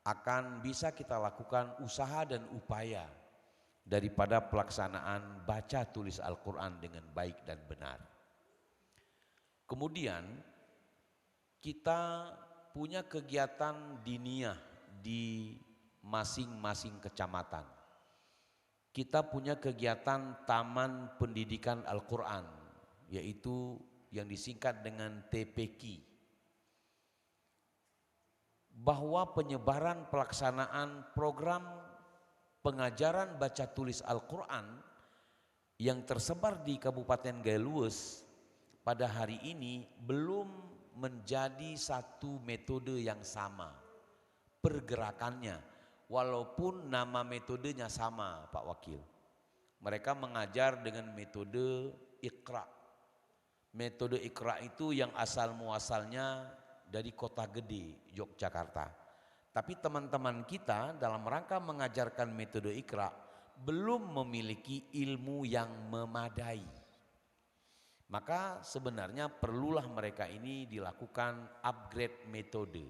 akan bisa kita lakukan usaha dan upaya daripada pelaksanaan baca tulis Al-Quran dengan baik dan benar. Kemudian kita punya kegiatan diniyah di masing-masing kecamatan. Kita punya kegiatan Taman Pendidikan Al-Quran, yaitu yang disingkat dengan TPQ, bahwa penyebaran pelaksanaan program pengajaran baca tulis Al-Quran yang tersebar di Kabupaten Gaya Luwes pada hari ini belum menjadi satu metode yang sama pergerakannya, walaupun nama metodenya sama Pak Wakil. Mereka mengajar dengan metode Iqra. Metode Iqra itu yang asal muasalnya dari kota gede, Yogyakarta. Tapi teman-teman kita dalam rangka mengajarkan metode Iqra belum memiliki ilmu yang memadai. Maka sebenarnya perlulah mereka ini dilakukan upgrade metode.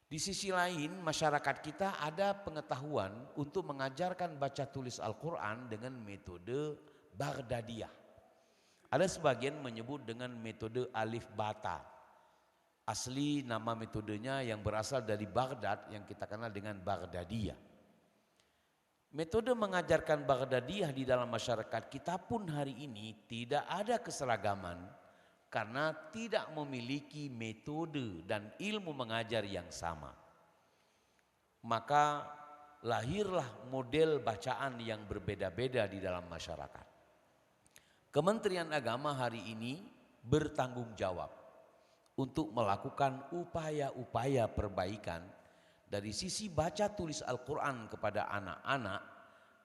Di sisi lain masyarakat kita ada pengetahuan untuk mengajarkan baca tulis Al-Quran dengan metode Baghdadiyah. Ada sebagian menyebut dengan metode Alif Bata. Asli nama metodenya yang berasal dari Baghdad yang kita kenal dengan Baghdadiyah. Metode mengajarkan Baghdadiyah di dalam masyarakat kita pun hari ini tidak ada keseragaman karena tidak memiliki metode dan ilmu mengajar yang sama. Maka lahirlah model bacaan yang berbeda-beda di dalam masyarakat. Kementerian Agama hari ini bertanggung jawab untuk melakukan upaya-upaya perbaikan dari sisi baca tulis Al-Quran kepada anak-anak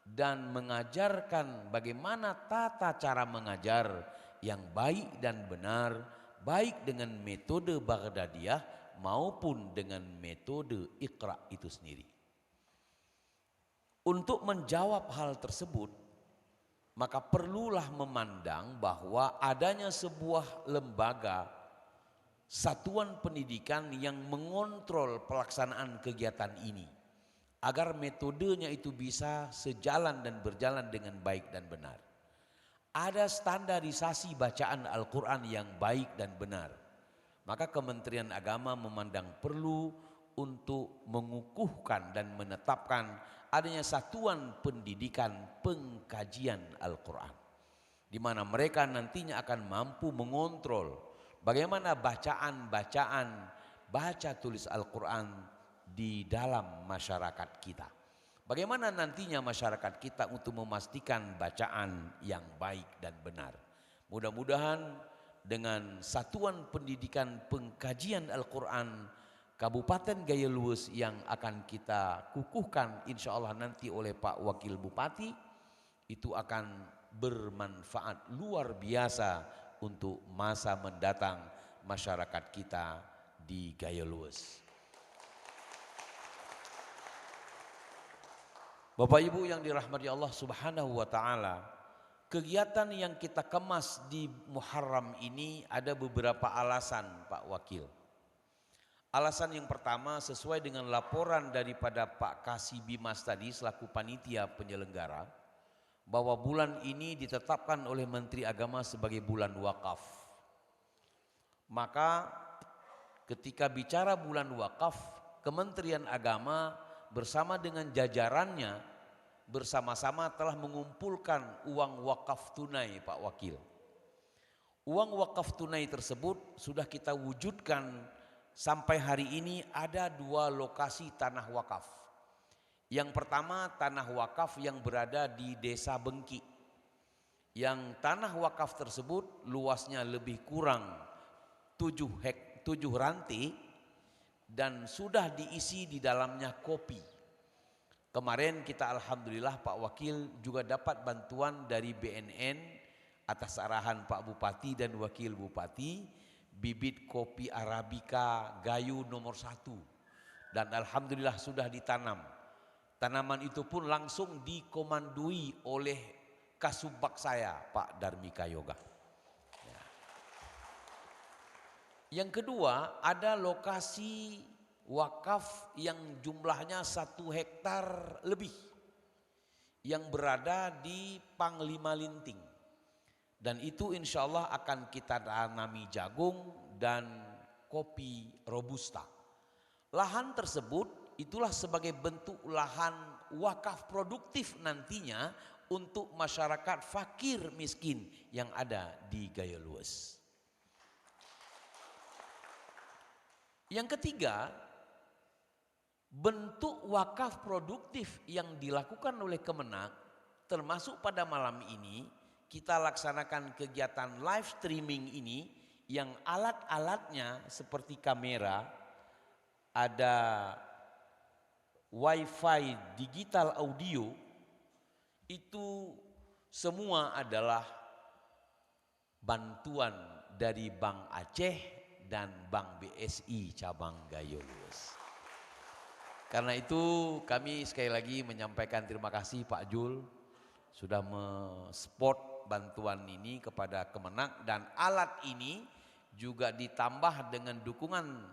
dan mengajarkan bagaimana tata cara mengajar yang baik dan benar, baik dengan metode Baghdadiyah maupun dengan metode Iqra itu sendiri. Untuk menjawab hal tersebut, maka perlulah memandang bahwa adanya sebuah lembaga satuan pendidikan yang mengontrol pelaksanaan kegiatan ini. agar metodenya itu bisa sejalan dan berjalan dengan baik dan benar. Ada standarisasi bacaan Al-Quran yang baik dan benar. Maka Kementerian Agama memandang perlu untuk mengukuhkan dan menetapkan adanya satuan pendidikan pengkajian Al-Quran, di mana mereka nantinya akan mampu mengontrol bagaimana bacaan-bacaan baca tulis Al-Quran di dalam masyarakat kita. Bagaimana nantinya masyarakat kita untuk memastikan bacaan yang baik dan benar. Mudah-mudahan dengan satuan pendidikan pengkajian Al-Quran Kabupaten Gaya Luwes yang akan kita kukuhkan insya Allah nanti oleh Pak Wakil Bupati, itu akan bermanfaat luar biasa untuk masa mendatang masyarakat kita di Gaya Luwes. Bapak Ibu yang dirahmati Allah Subhanahu wa taala, kegiatan yang kita kemas di Muharram ini ada beberapa alasan, Pak Wakil. Alasan yang pertama sesuai dengan laporan daripada Pak Kasih Bimas tadi selaku panitia penyelenggara, bahwa bulan ini ditetapkan oleh Menteri Agama sebagai bulan wakaf. Maka ketika bicara bulan wakaf, Kementerian Agama bersama dengan jajarannya bersama-sama telah mengumpulkan uang wakaf tunai, Pak Wakil. Uang wakaf tunai tersebut sudah kita wujudkan sampai hari ini ada 2 lokasi tanah wakaf. Yang pertama tanah wakaf yang berada di Desa Bengki. Yang tanah wakaf tersebut luasnya lebih kurang 7 rantai dan sudah diisi di dalamnya kopi. Kemarin kita alhamdulillah Pak Wakil juga dapat bantuan dari BNN atas arahan Pak Bupati dan Wakil Bupati, bibit kopi Arabica Gayo nomor 1, dan alhamdulillah sudah ditanam. Tanaman itu pun langsung dikomandoi oleh Kasubag saya Pak Darmika Yoga. Yang kedua, ada lokasi wakaf yang jumlahnya 1 hektar lebih yang berada di Panglima Linting, dan itu insya Allah akan kita tanami jagung dan kopi robusta. Lahan tersebut itulah sebagai bentuk lahan wakaf produktif nantinya untuk masyarakat fakir miskin yang ada di Gaya Luwes. Yang ketiga, bentuk wakaf produktif yang dilakukan oleh Kemenak, termasuk pada malam ini kita laksanakan kegiatan live streaming ini yang alat-alatnya seperti kamera, ada wifi digital audio, itu semua adalah bantuan dari Bank Aceh dan Bank BSI cabang Gaya Luwes. Karena itu kami sekali lagi menyampaikan terima kasih Pak Jul sudah mensupport bantuan ini kepada Kemenak, dan alat ini juga ditambah dengan dukungan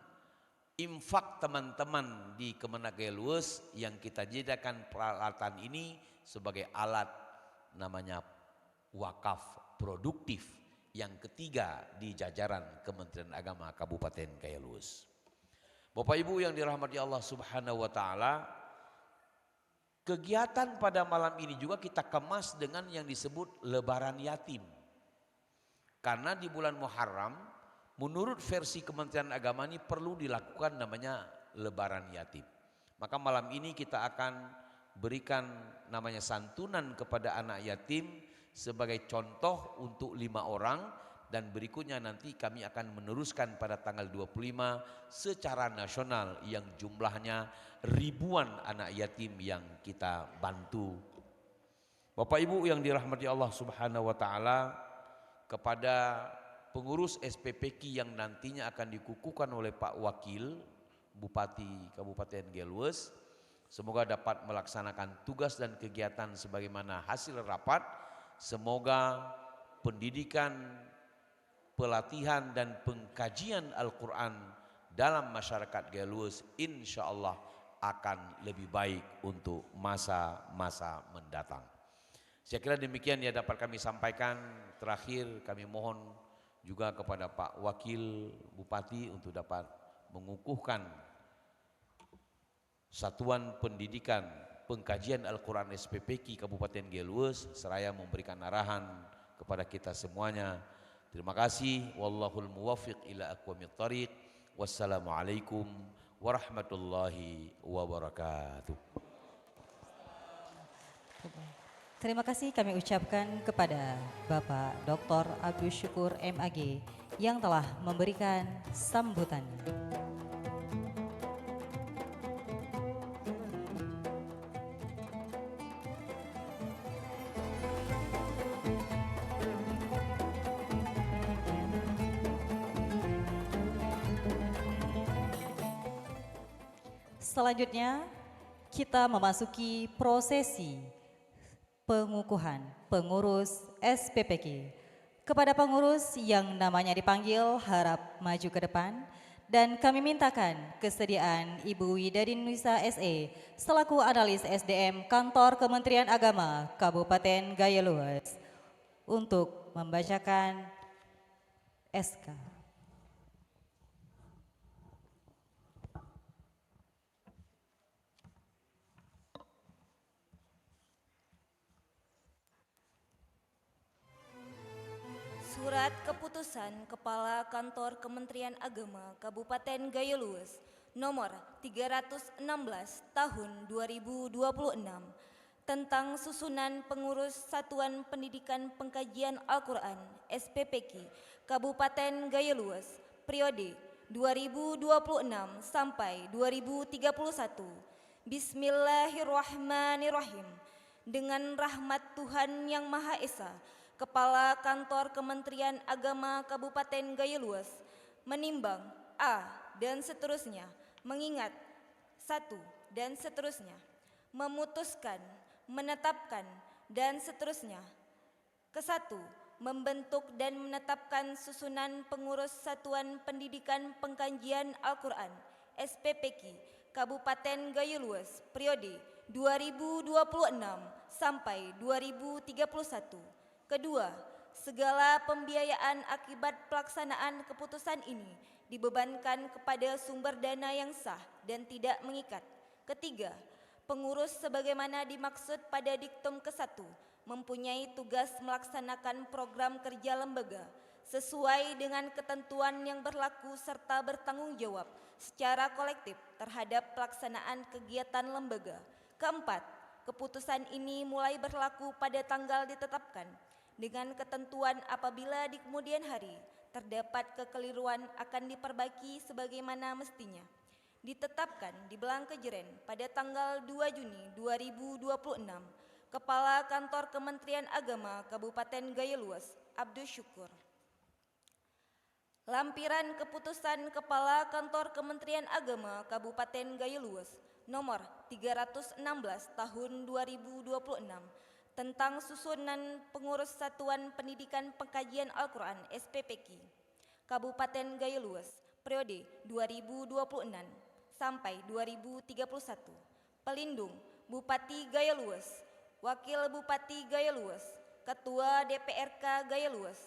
infak teman-teman di Kemenak Gaya Luwes yang kita jadikan peralatan ini sebagai alat namanya wakaf produktif yang ketiga di jajaran Kementerian Agama Kabupaten Gaya Luwes. Bapak Ibu yang dirahmati Allah Subhanahu wa taala, kegiatan pada malam ini juga kita kemas dengan yang disebut lebaran yatim. Karena di bulan Muharram menurut versi Kementerian Agama ini perlu dilakukan namanya lebaran yatim. Maka malam ini kita akan berikan namanya santunan kepada anak yatim sebagai contoh untuk 5 orang, dan berikutnya nanti kami akan meneruskan pada tanggal 25 secara nasional yang jumlahnya ribuan anak yatim yang kita bantu. Bapak Ibu yang dirahmati Allah Subhanahu wa taala, kepada pengurus SPPK yang nantinya akan dikukuhkan oleh Pak Wakil Bupati Kabupaten Gaya Luwes, semoga dapat melaksanakan tugas dan kegiatan sebagaimana hasil rapat. Semoga pendidikan, pelatihan dan pengkajian Al-Quran dalam masyarakat Gaya Luwes insya Allah akan lebih baik untuk masa-masa mendatang. Saya kira demikian yang dapat kami sampaikan. Terakhir kami mohon juga kepada Pak Wakil Bupati untuk dapat mengukuhkan Satuan Pendidikan Pengkajian Al-Quran SPPK Kabupaten Geluwes seraya memberikan arahan kepada kita semuanya. Terima kasih. Wallahul muwaffiq ila aqwamit thariq. Wassalamualaikum warahmatullahi wabarakatuh. Terima kasih kami ucapkan kepada Bapak Dr. Abdul Syukur MAG yang telah memberikan sambutannya. Selanjutnya kita memasuki prosesi pengukuhan pengurus SPPK. Kepada pengurus yang namanya dipanggil harap maju ke depan dan kami mintakan kesediaan Ibu Widadin Nisa SE selaku analis SDM Kantor Kementerian Agama Kabupaten Gaya Luas untuk membacakan SK. Surat Keputusan Kepala Kantor Kementerian Agama Kabupaten Gaya Luas nomor 316 tahun 2026 tentang susunan pengurus Satuan Pendidikan Pengkajian Al-Quran SPPK Kabupaten Gaya Luas periode 2026 sampai 2031. Bismillahirrahmanirrahim. Dengan rahmat Tuhan Yang Maha Esa, Kepala Kantor Kementerian Agama Kabupaten Gaya Luas menimbang A dan seterusnya, mengingat 1 dan seterusnya, memutuskan, menetapkan dan seterusnya. Ke-1, membentuk dan menetapkan susunan pengurus Satuan Pendidikan Pengkajian Al-Quran SPPK Kabupaten Gaya Luas periode 2026 sampai 2031. Kedua, segala pembiayaan akibat pelaksanaan keputusan ini dibebankan kepada sumber dana yang sah dan tidak mengikat. Ketiga, pengurus sebagaimana dimaksud pada diktum ke-1 mempunyai tugas melaksanakan program kerja lembaga sesuai dengan ketentuan yang berlaku serta bertanggung jawab secara kolektif terhadap pelaksanaan kegiatan lembaga. Keempat, keputusan ini mulai berlaku pada tanggal ditetapkan dengan ketentuan apabila di kemudian hari terdapat kekeliruan akan diperbaiki sebagaimana mestinya. Ditetapkan di Blangkejeren pada tanggal 2 Juni 2026, Kepala Kantor Kementerian Agama Kabupaten Gaya Luas Abdul Syukur. Lampiran Keputusan Kepala Kantor Kementerian Agama Kabupaten Gaya Luas nomor 316 tahun 2026 tentang susunan pengurus Satuan Pendidikan Pengkajian Al-Quran SPPK Kabupaten Gaya Luas periode 2026 sampai 2031. Pelindung Bupati Gaya Luas, Wakil Bupati Gaya Luas, Ketua DPRK Gaya Luas,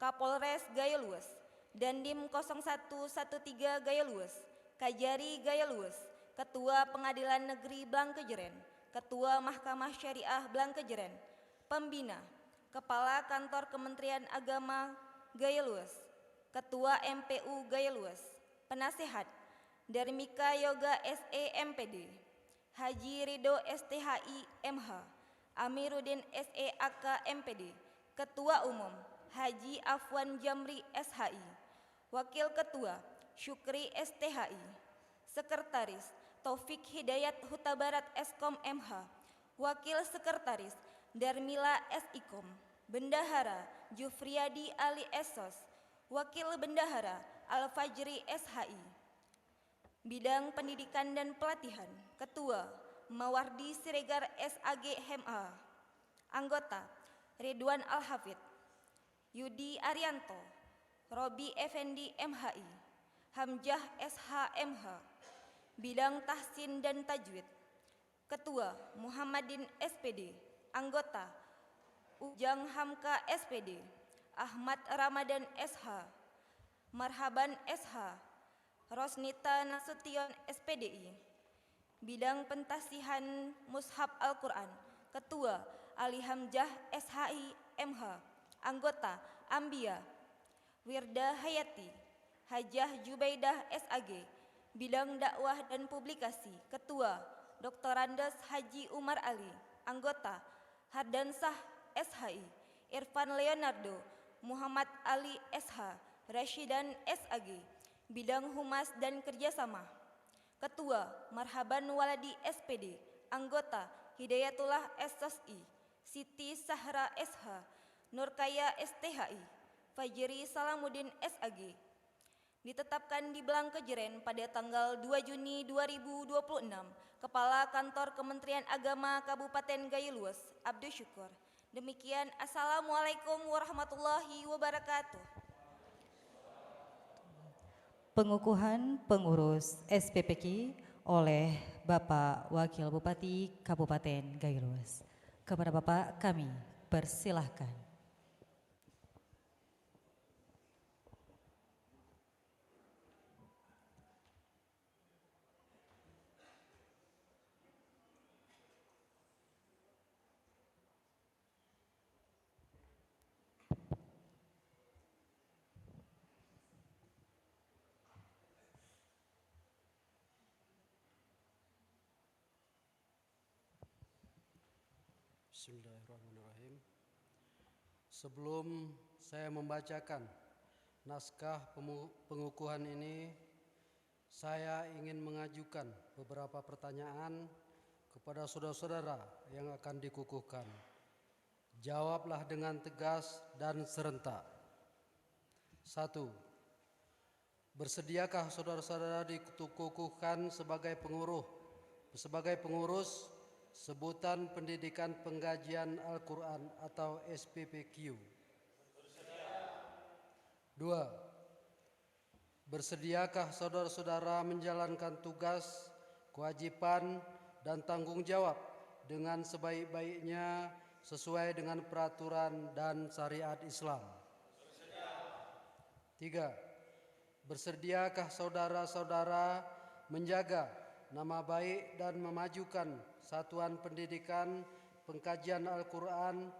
Kapolres Gaya Luas, Dandim 0113 Gaya Luas, Kajari Gaya Luas, Ketua Pengadilan Negeri Blangkejeren, Ketua Mahkamah Syariah Blangkejeren, Pembina, Kepala Kantor Kementerian Agama Gaya Luas, Ketua MPU Gaya Luas, Penasehat, Darmika Yoga SE MPD, Haji Ridho STHI MH, Amiruddin SE AK MPD, Ketua Umum, Haji Afwan Jamri SHI, Wakil Ketua, Syukri STHI, Sekretaris, Taufik Hidayat Huta Barat Eskom MH, Wakil Sekretaris, Darmila SIKOM, Bendahara, Jufriyadi Ali Esos, Wakil Bendahara, Al-Fajri SHI. Bidang Pendidikan dan Pelatihan, Ketua, Mawardi Siregar SAG HMA. Anggota, Ridwan Al-Hafid, Yudi Arianto, Robi Effendi MHI, Hamjah SHMH. bidang tahsin dan tajwid. Ketua Muhammadin SPD, anggota Ujang Hamka SPD, Ahmad Ramadan SH, Marhaban SH, Rosnita Nasution SPDI. Bidang pentasihan Mushaf Al-Quran, Ketua Ali Hamzah SHI MH, anggota Ambia. Wirda Hayati, Hajah Jubaidah SAG, bidang dakwah dan publikasi. Ketua Dr. Andes Haji Umar Ali, anggota Hardansah SHI. Irfan Leonardo Muhammad Ali SH, Rashidan SAG, bidang humas dan kerjasama. Ketua Marhaban Waladi SPD, anggota Hidayatullah SSI, Siti Sahra SH, Nurkaya STHI, Fajri Salamuddin SAG. Ditetapkan di Belang Kejeren pada tanggal 2 Juni 2026, Kepala Kantor Kementerian Agama Kabupaten Gayo Luas, Abdus Syukur. Demikian, Assalamualaikum warahmatullahi wabarakatuh. Pengukuhan pengurus SPPK oleh Bapak Wakil Bupati Kabupaten Gayo Luas. Kepada Bapak kami persilahkan. Bismillahirrahmanirrahim. Sebelum saya membacakan naskah pengukuhan ini, saya ingin mengajukan beberapa pertanyaan kepada saudara-saudara yang akan dikukuhkan. Jawablah dengan tegas dan serentak. 1. Bersediakah saudara-saudara dikukuhkan sebagai pengurus sebutan pendidikan pengkajian Al-Quran atau SPPQ? 2. Bersediakah saudara-saudara menjalankan tugas, kewajiban, dan tanggung jawab dengan sebaik-baiknya sesuai dengan peraturan dan syariat Islam? 3. Bersediakah saudara-saudara menjaga nama baik dan memajukan satuan pendidikan pengkajian Al-Quran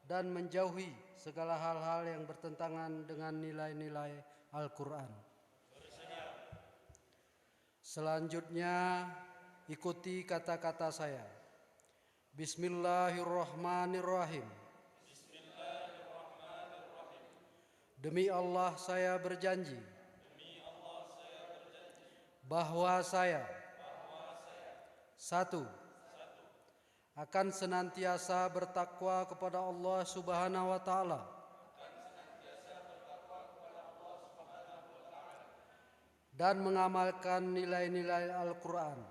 dan menjauhi segala hal-hal yang bertentangan dengan nilai-nilai Al-Quran? Selanjutnya, ikuti kata-kata saya. Bismillahirrahmanirrahim. Demi Allah saya berjanji bahwa saya 1. Akan senantiasa bertakwa kepada Allah Subhanahu wa taala. Dan mengamalkan nilai-nilai Al-Quran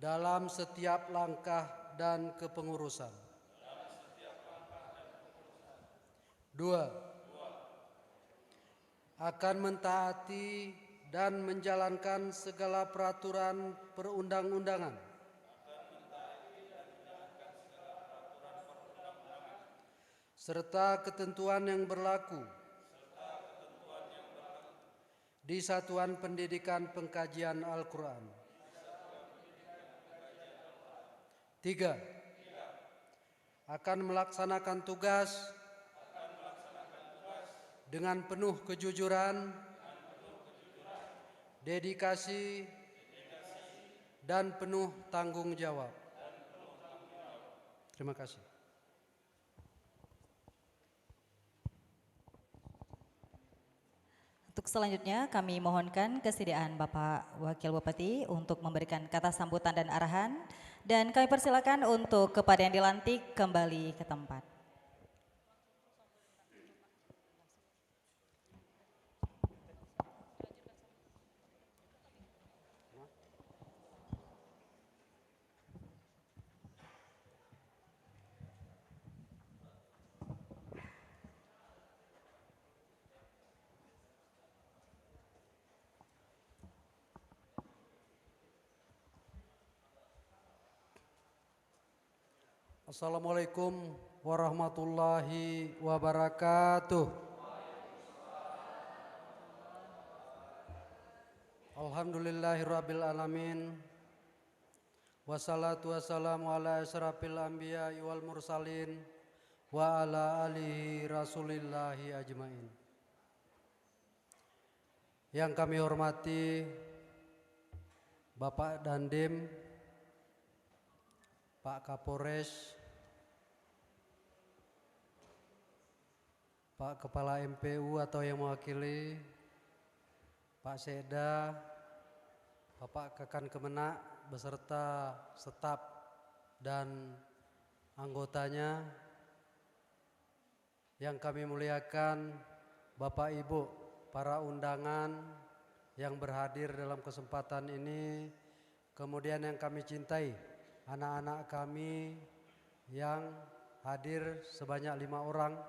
dalam setiap langkah dan kepengurusan. 2. Akan mentaati dan menjalankan segala peraturan perundang-undangan serta ketentuan yang berlaku di Satuan Pendidikan Pengkajian Al-Quran. 3. Akan melaksanakan tugas dengan penuh kejujuran, dedikasi, dan penuh tanggung jawab. Terima kasih. Untuk selanjutnya kami mohonkan kesediaan Bapak Wakil Bupati untuk memberikan kata sambutan dan arahan, dan kami persilakan untuk kepada yang dilantik kembali ke tempat. Assalamualaikum warahmatullahi wabarakatuh. Alhamdulillahirabbil alamin. Wassalatu wassalamu ala asyrafil anbiya wal mursalin wa ala alihi rasulillahi ajmain. Yang kami hormati Bapak Dandim, Pak Kapolres, Pak Kepala MPU atau yang mewakili, Pak Sekda, Bapak Kakan Kemenak beserta staf dan anggotanya, yang kami muliakan Bapak Ibu, para undangan yang berhadir dalam kesempatan ini, kemudian yang kami cintai, anak-anak kami yang hadir sebanyak 5 orang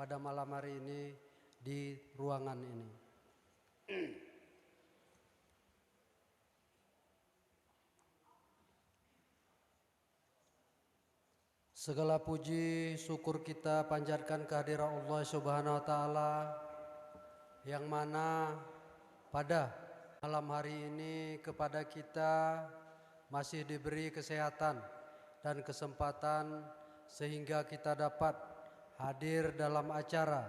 pada malam hari ini di ruangan ini. Segala puji syukur kita panjatkan kehadiran Allah Subhanahu wa taala yang mana pada malam hari ini kepada kita masih diberi kesehatan dan kesempatan sehingga kita dapat hadir dalam acara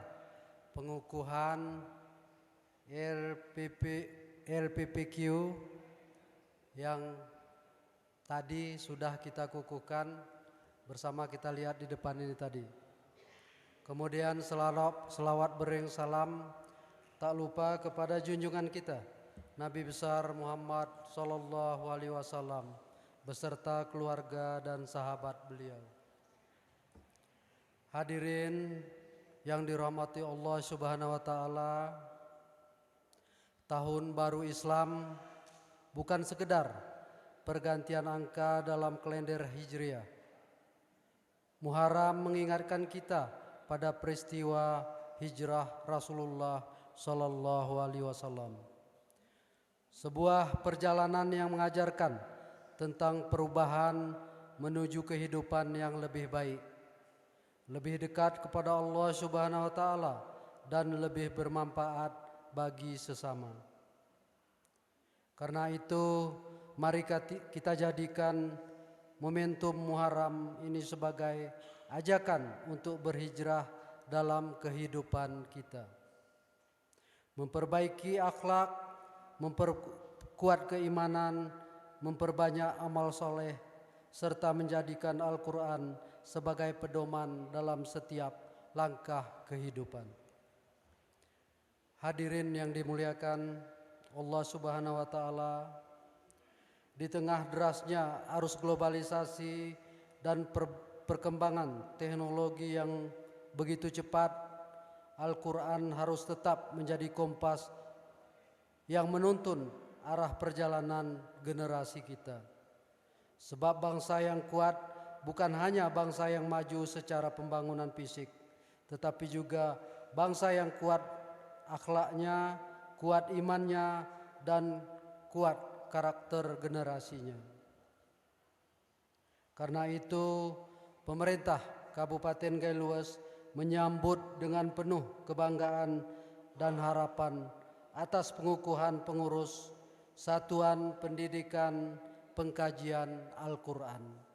pengukuhan LPPQ yang tadi sudah kita kukuhkan bersama, kita lihat di depan ini tadi. Kemudian selawat bering salam tak lupa kepada junjungan kita Nabi besar Muhammad sallallahu alaihi wasallam beserta keluarga dan sahabat beliau. Hadirin yang dirahmati Allah Subhanahu wa taala, tahun baru Islam bukan sekedar pergantian angka dalam kalender Hijriah. Muharram mengingatkan kita pada peristiwa hijrah Rasulullah sallallahu alaihi wasallam. Sebuah perjalanan yang mengajarkan tentang perubahan menuju kehidupan yang lebih baik, lebih dekat kepada Allah Subhanahu wa taala dan lebih bermanfaat bagi sesama. Karena itu, mari kita jadikan momentum Muharram ini sebagai ajakan untuk berhijrah dalam kehidupan kita. Memperbaiki akhlak, memperkuat keimanan, memperbanyak amal soleh, serta menjadikan Al-Quran sebagai pedoman dalam setiap langkah kehidupan. Hadirin yang dimuliakan Allah Subhanahu wa taala, di tengah derasnya arus globalisasi dan perkembangan teknologi yang begitu cepat, Al-Quran harus tetap menjadi kompas yang menuntun arah perjalanan generasi kita. Sebab bangsa yang kuat bukan hanya bangsa yang maju secara pembangunan fisik, tetapi juga bangsa yang kuat akhlaknya, kuat imannya, dan kuat karakter generasinya. Karena itu, pemerintah Kabupaten Gailues menyambut dengan penuh kebanggaan dan harapan atas pengukuhan pengurus Satuan Pendidikan Pengkajian Al-Quran.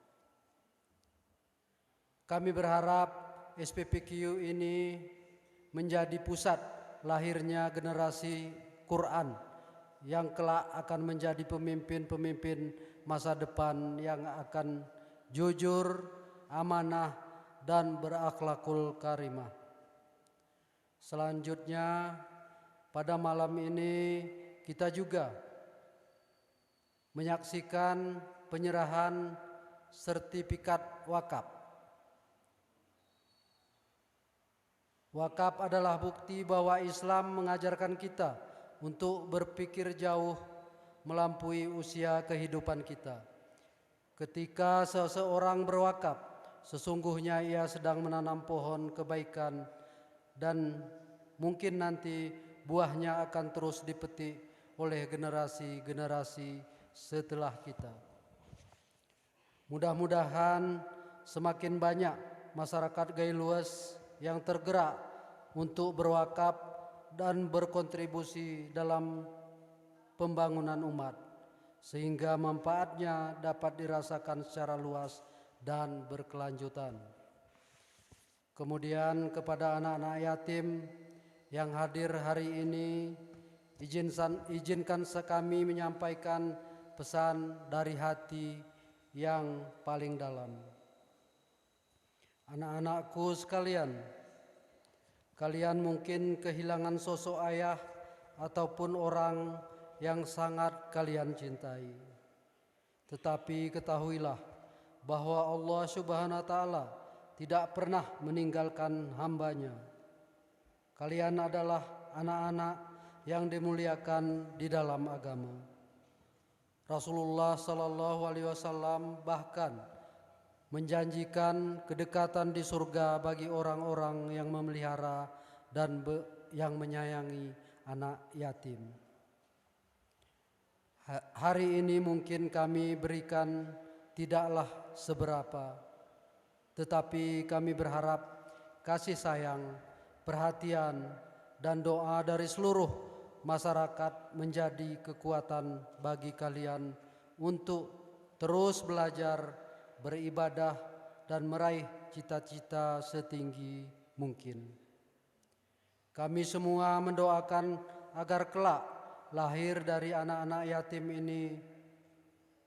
Kami berharap SPPQ ini menjadi pusat lahirnya generasi Quran yang kelak akan menjadi pemimpin-pemimpin masa depan yang akan jujur, amanah, dan berakhlakul karimah. Selanjutnya, pada malam ini kita juga menyaksikan penyerahan sertifikat wakaf. Wakaf adalah bukti bahwa Islam mengajarkan kita untuk berpikir jauh melampaui usia kehidupan kita. Ketika seseorang berwakaf, sesungguhnya ia sedang menanam pohon kebaikan dan mungkin nanti buahnya akan terus dipetik oleh generasi-generasi setelah kita. Mudah-mudahan semakin banyak masyarakat Gailues yang tergerak untuk berwakaf dan berkontribusi dalam pembangunan umat, sehingga manfaatnya dapat dirasakan secara luas dan berkelanjutan. Kemudian kepada anak-anak yatim yang hadir hari ini, izinkan kami menyampaikan pesan dari hati yang paling dalam. Anak-anakku sekalian, kalian mungkin kehilangan sosok ayah ataupun orang yang sangat kalian cintai. Tetapi ketahuilah bahwa Allah Subhanahu wa Ta'ala tidak pernah meninggalkan hambanya. Kalian adalah anak-anak yang dimuliakan di dalam agama. Rasulullah Sallallahu Alaihi Wasallam bahkan menjanjikan kedekatan di surga bagi orang-orang yang memelihara dan yang menyayangi anak yatim. Hari ini mungkin kami berikan tidaklah seberapa, tetapi kami berharap kasih sayang, perhatian, dan doa dari seluruh masyarakat menjadi kekuatan bagi kalian untuk terus belajar, beribadah, dan meraih cita-cita setinggi mungkin. Kami semua mendoakan agar kelak lahir dari anak-anak yatim ini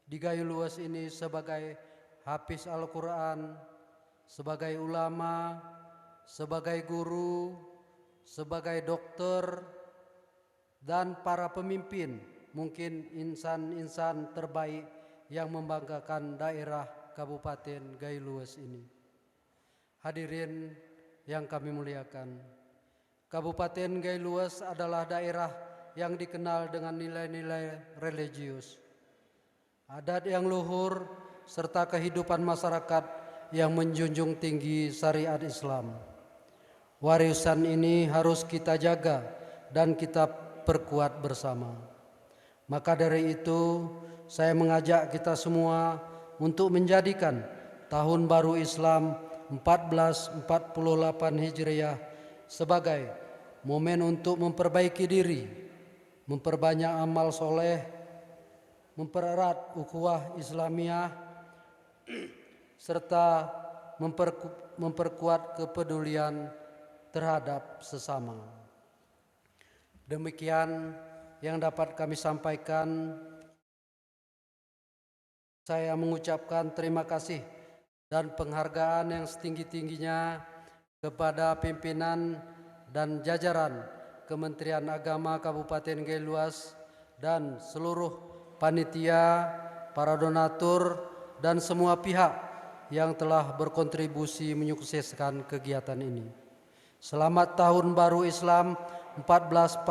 di Gailues ini sebagai hafiz Al-Quran, sebagai ulama, sebagai guru, sebagai dokter, dan para pemimpin, mungkin insan-insan terbaik yang membanggakan daerah Kabupaten Gailues ini. Hadirin yang kami muliakan, Kabupaten Gailues adalah daerah yang dikenal dengan nilai-nilai religius, adat yang luhur, serta kehidupan masyarakat yang menjunjung tinggi syariat Islam. Warisan ini harus kita jaga dan kita perkuat bersama. Maka dari itu, saya mengajak kita semua untuk menjadikan Tahun Baru Islam 1448 Hijriah sebagai momen untuk memperbaiki diri, memperbanyak amal soleh, mempererat ukhuwah Islamiyah, serta memperkuat kepedulian terhadap sesama. Demikian yang dapat kami sampaikan. Saya mengucapkan terima kasih dan penghargaan yang setinggi-tingginya kepada pimpinan dan jajaran Kementerian Agama Kabupaten Gailues dan seluruh panitia, para donatur, dan semua pihak yang telah berkontribusi menyukseskan kegiatan ini. Selamat Tahun Baru Islam 1448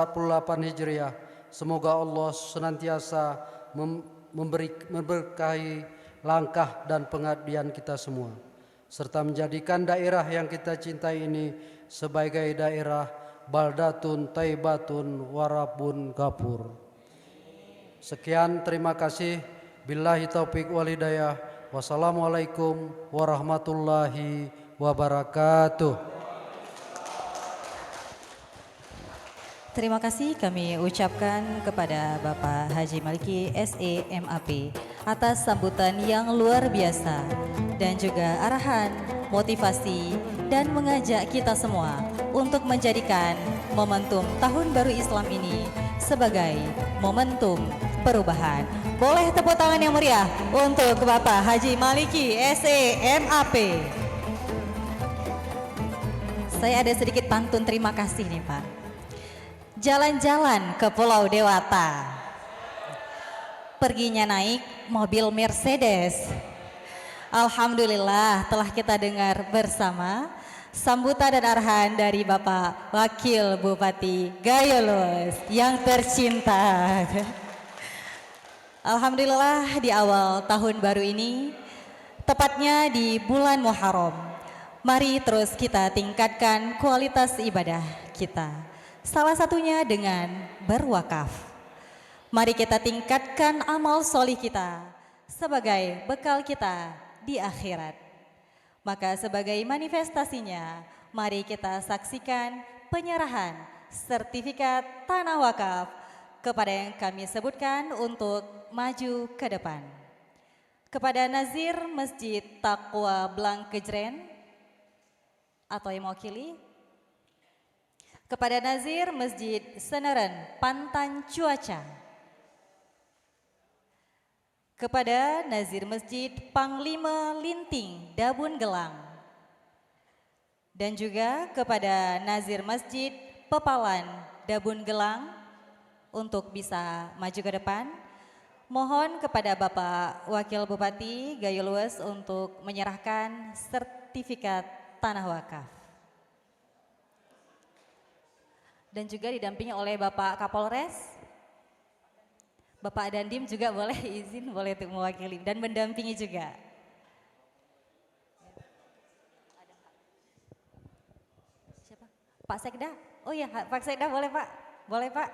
Hijriah. Semoga Allah senantiasa memberkahi langkah dan pengabdian kita semua, serta menjadikan daerah yang kita cintai ini sebagai daerah baldatun taibatun warabun gapur. Sekian, terima kasih. Billahi taufik wal hidayah. Wassalamualaikum warahmatullahi wabarakatuh. Terima kasih kami ucapkan kepada Bapak Haji Maliki SE MAP atas sambutan yang luar biasa dan juga arahan, motivasi, dan mengajak kita semua untuk menjadikan momentum Tahun Baru Islam ini sebagai momentum perubahan. Boleh tepuk tangan yang meriah untuk Bapak Haji Maliki SE MAP. Saya ada sedikit pantun terima kasih nih Pak. Jalan-jalan ke Pulau Dewata, perginya naik mobil Mercedes. Alhamdulillah telah kita dengar bersama sambutan dan arahan dari Bapak Wakil Bupati Gailues yang tercinta. Alhamdulillah di awal tahun baru ini, tepatnya di bulan Muharram, mari terus kita tingkatkan kualitas ibadah kita. Salah satunya dengan berwakaf. Mari kita tingkatkan amal solih kita sebagai bekal kita di akhirat. Maka sebagai manifestasinya, mari kita saksikan penyerahan sertifikat tanah wakaf kepada yang kami sebutkan untuk maju ke depan. Kepada Nazir Masjid Taqwa Blang Kejren atau yang mewakili. Kepada Nazir Masjid Seneren Pantan Cuaca. Kepada Nazir Masjid Panglima Linting Dabun Gelang. Dan juga kepada Nazir Masjid Pepalan Dabun Gelang untuk bisa maju ke depan. Mohon kepada Bapak Wakil Bupati Gayo Lues untuk menyerahkan sertifikat tanah wakaf. Dan juga didampingi oleh Bapak Kapolres. Bapak Dandim juga boleh izin, boleh untuk mewakili dan mendampingi juga. Siapa? Pak Sekda? Oh iya, Pak Sekda boleh Pak? Boleh Pak?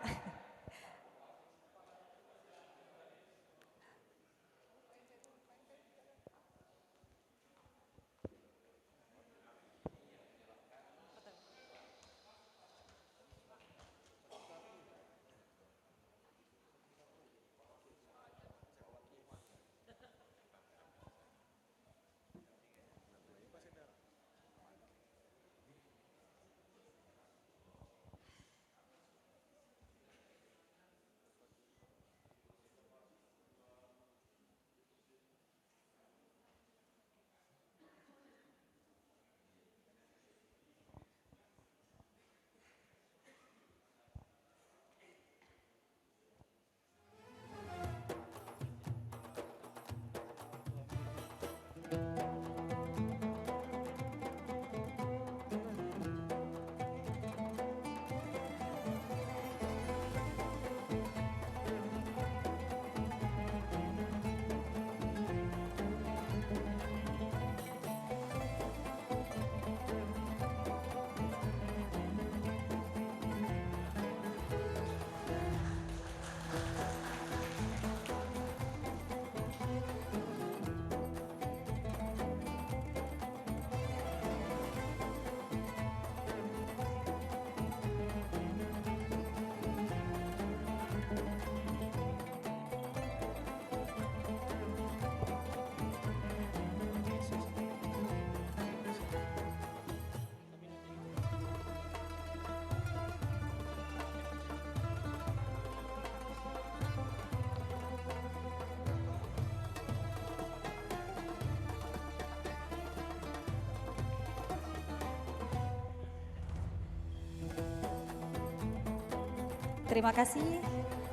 Terima kasih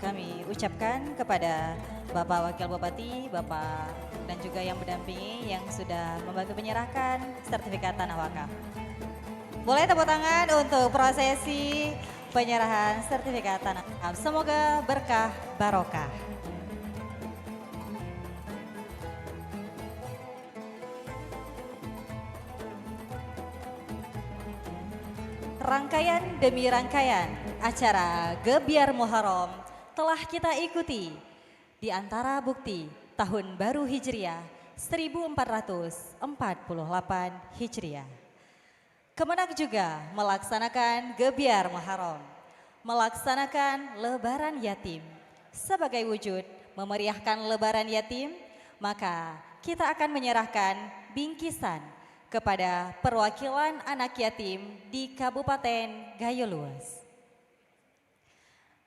kami ucapkan kepada Bapak Wakil Bupati, Bapak dan juga yang mendampingi yang sudah membantu menyerahkan sertifikat tanah wakaf. Boleh tepuk tangan untuk prosesi penyerahan sertifikat tanah wakaf. Semoga berkah barokah. Rangkaian demi rangkaian acara Gebiar Muharram telah kita ikuti di antara bukti Tahun Baru Hijriah 1448 Hijriah. Kemenang juga melaksanakan Gebiar Muharram, melaksanakan Lebaran Yatim. Sebagai wujud memeriahkan Lebaran Yatim, maka kita akan menyerahkan bingkisan kepada perwakilan anak yatim di Kabupaten Gayo Lues.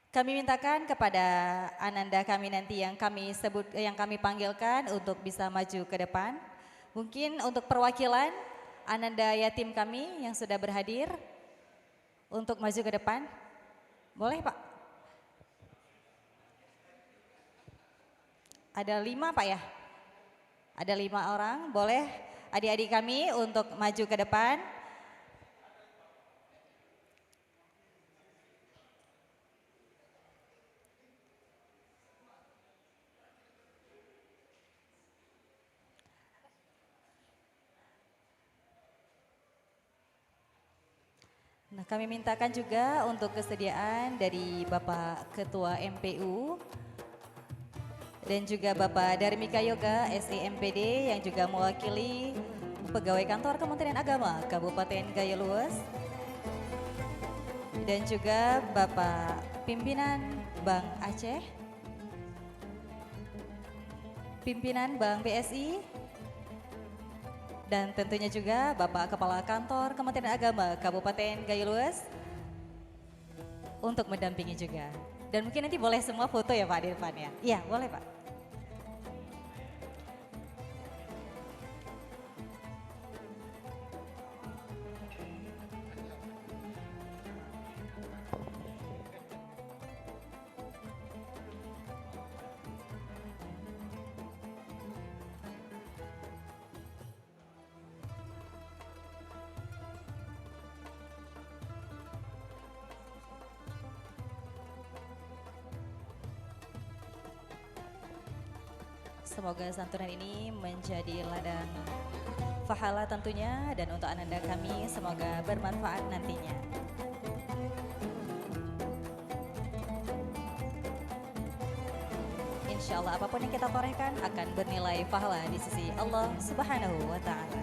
Kami mintakan kepada ananda kami nanti yang kami panggilkan untuk bisa maju ke depan. Mungkin untuk perwakilan ananda yatim kami yang sudah berhadir untuk maju ke depan. Boleh Pak? Ada 5 Pak ya? Ada 5 orang, boleh adik-adik kami untuk maju ke depan. Nah, kami mintakan juga untuk kesediaan dari Bapak Ketua MPU dan juga Bapak Darmika Yoga SEMPD yang juga mewakili pegawai kantor Kementerian Agama Kabupaten Gaya Luas, dan juga Bapak Pimpinan Bank Aceh, Pimpinan Bank BSI, dan tentunya juga Bapak Kepala Kantor Kementerian Agama Kabupaten Gaya Luas untuk mendampingi juga. Dan mungkin nanti boleh semua foto ya Pak di depan ya. Iya boleh Pak. Semoga santunan ini menjadi ladang pahala tentunya, dan untuk ananda kami semoga bermanfaat nantinya. Insya Allah apapun yang kita torehkan akan bernilai pahala di sisi Allah Subhanahu wa Ta'ala.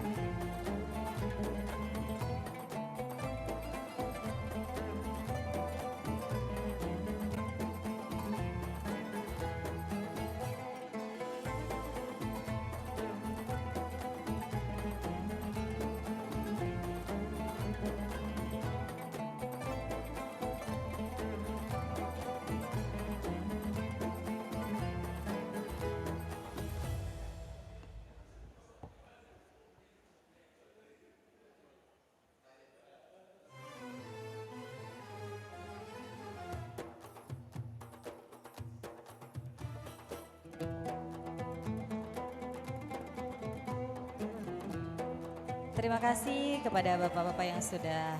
Terima kasih kepada bapak-bapak yang sudah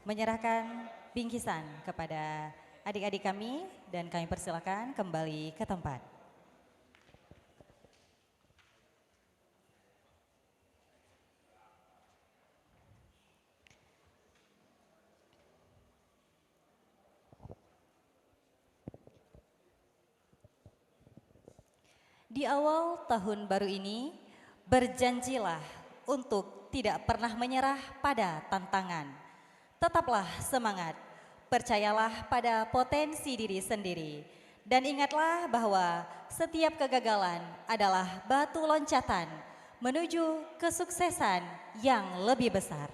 menyerahkan bingkisan kepada adik-adik kami, dan kami persilakan kembali ke tempat. Di awal tahun baru ini, berjanjilah untuk tidak pernah menyerah pada tantangan. Tetaplah semangat, percayalah pada potensi diri sendiri, dan ingatlah bahwa setiap kegagalan adalah batu loncatan menuju kesuksesan yang lebih besar.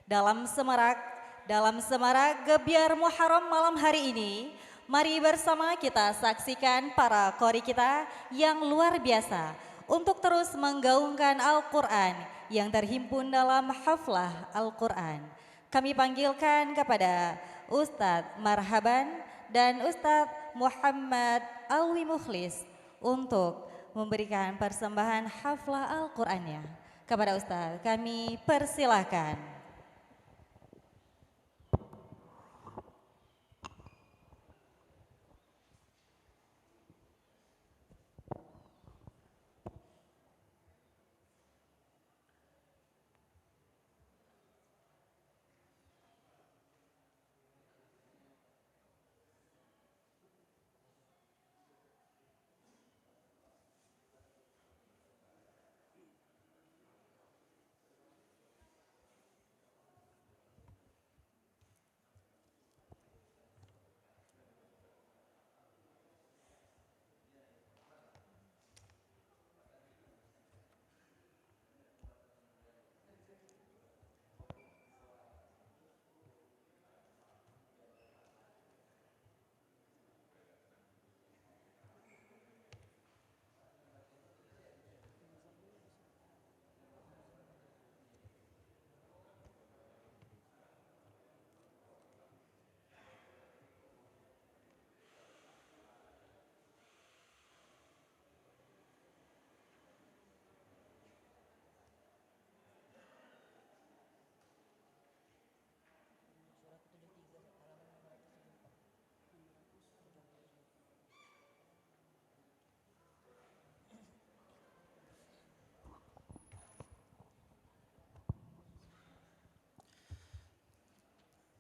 Dalam semarak Gebyar Muharram malam hari ini, mari bersama kita saksikan para qori kita yang luar biasa untuk terus menggaungkan Al-Quran yang terhimpun dalam haflah Al-Quran. Kami panggilkan kepada Ustadz Marhaban dan Ustadz Muhammad Alwi Mukhlis untuk memberikan persembahan haflah Al-Qurannya. Kepada Ustadz kami persilahkan.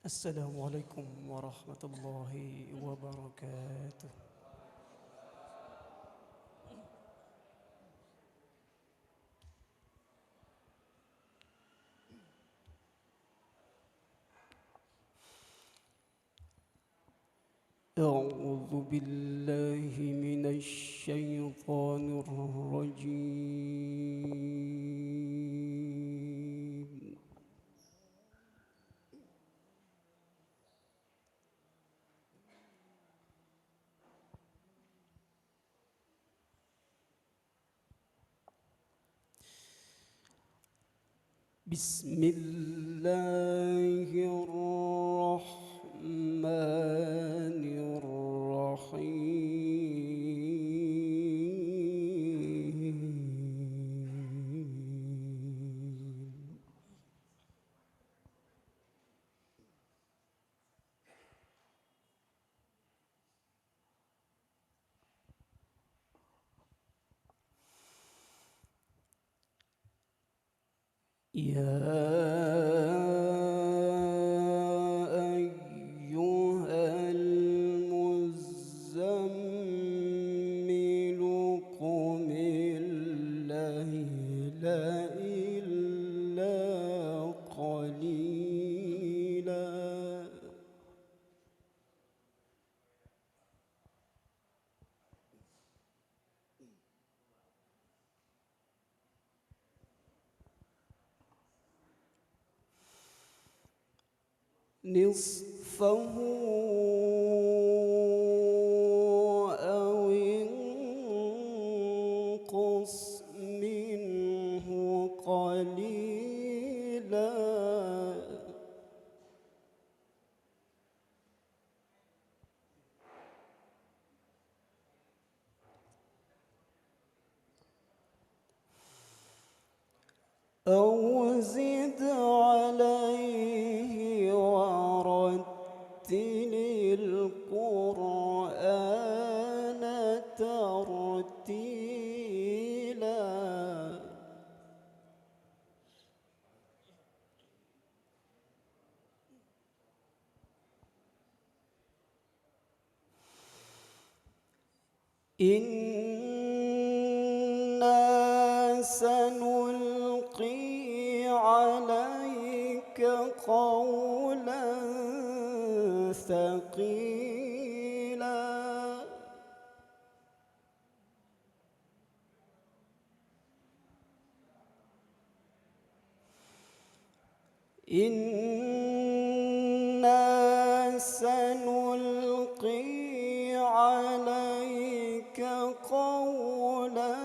Assalamualaikum warahmatullahi wabarakatuh. أعوذ بالله من الشيطان الرجيم. بسم الله الرحمن الرحيم. يا أيها المزمل قم الليل إلا قليلا نصفه أو انقص منه قليلا أو زد عليه ورتل القرآن ترتيلا إنا سنلقي عليك قولا ثقيلا إنا سنلقي عليك قولا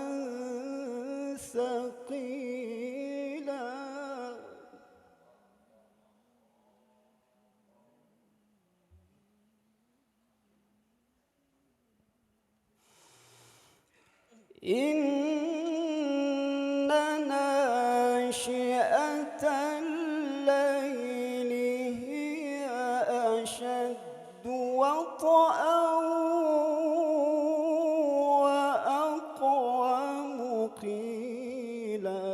ثقيلا إن ناشئة الليل هي أشد وطئا وأقوم قيلا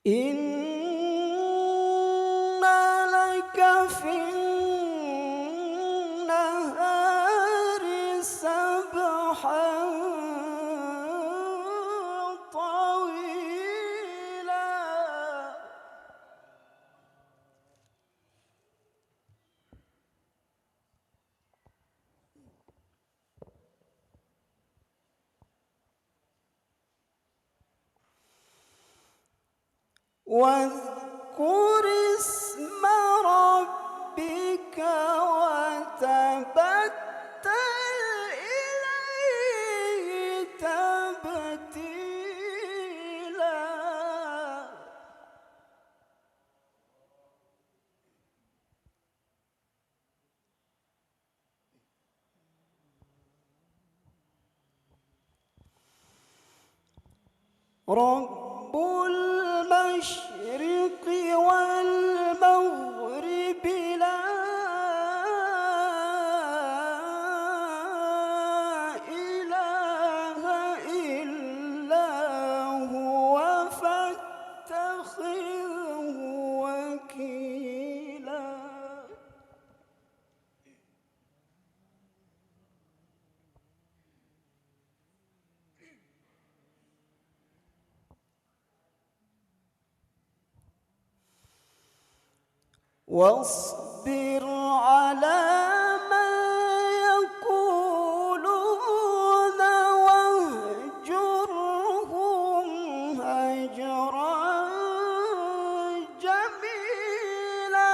إن لك في النهار سبحا طويلا واذكر اسم ربك وتبتل إليه تبتيلا رب المشرق والمغرب لا إله إلا هو فاتخذه وكيلا واصبر على ما يقولون واهجرهم هجرا جميلا.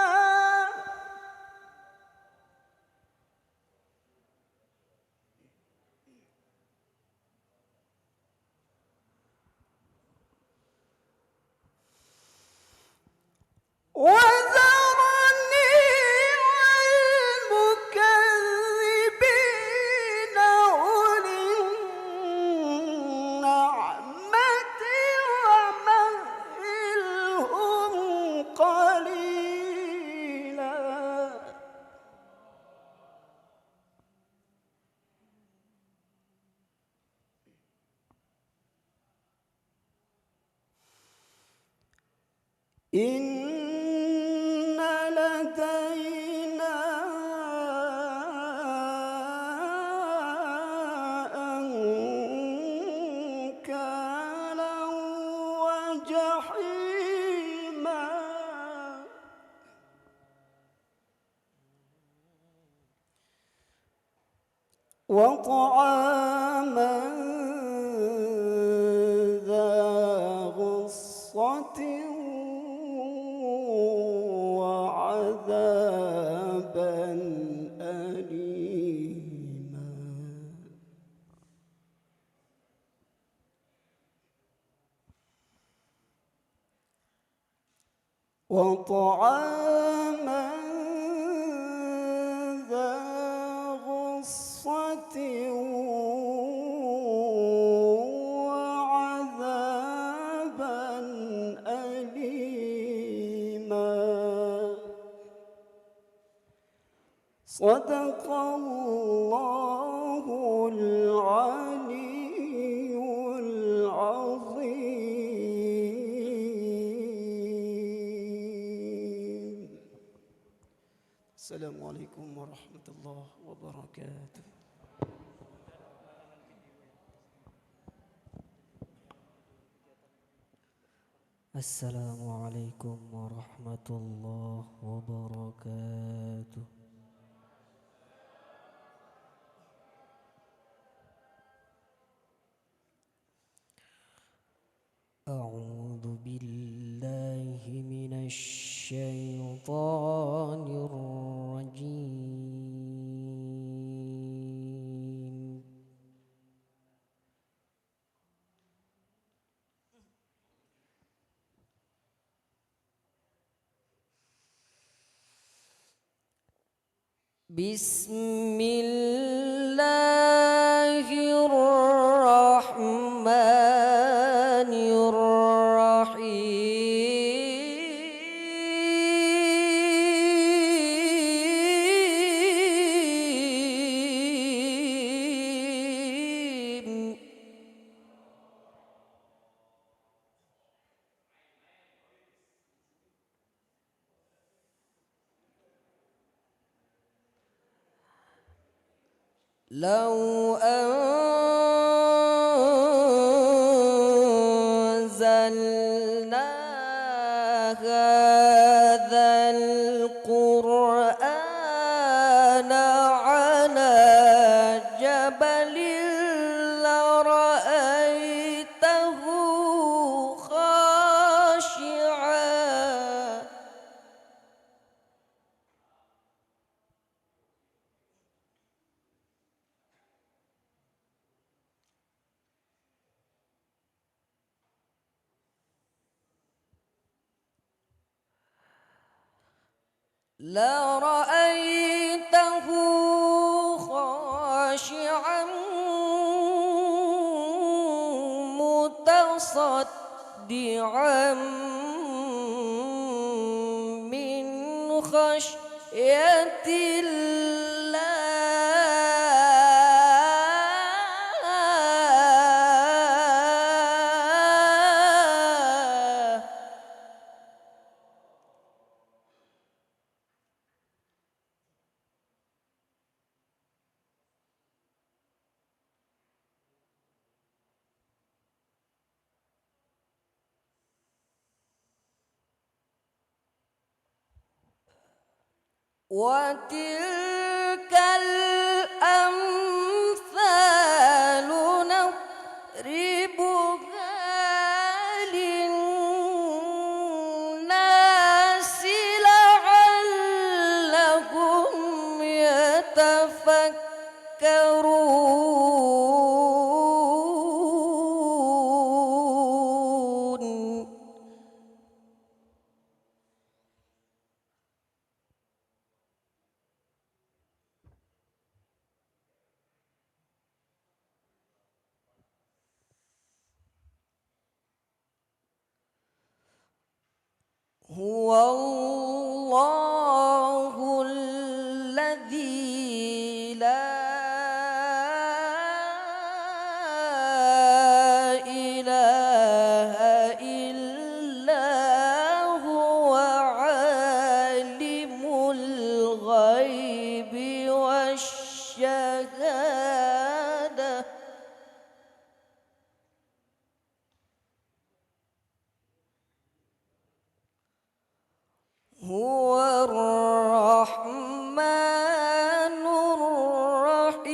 وذرني والمكذبين أولي النعمة ومهلهم قليلا. إن لدينا أنكالا وجحيما وطعاما ذا غصة وعذابا أليما. وطعاما ذا غصة وعذابا أليما. صدق الله العلي العظيم. السلام عليكم ورحمة الله وبركاته. السلام عليكم ورحمة الله وبركاته. أعوذ بالله من الشيطان الرجيم. بسم الله الرحمن الرحيم. لو أنزلنا هذا القرآن على جبل لرأيته خاشعا لرأيته خاشعا متصدعا من خشية الله. وتلك الأمثال نضربها للناس لعلهم يتفكرون. هو الله الذي لا إله إلا هو عالم الغيب والشهادة هو الرحمن الرحيم.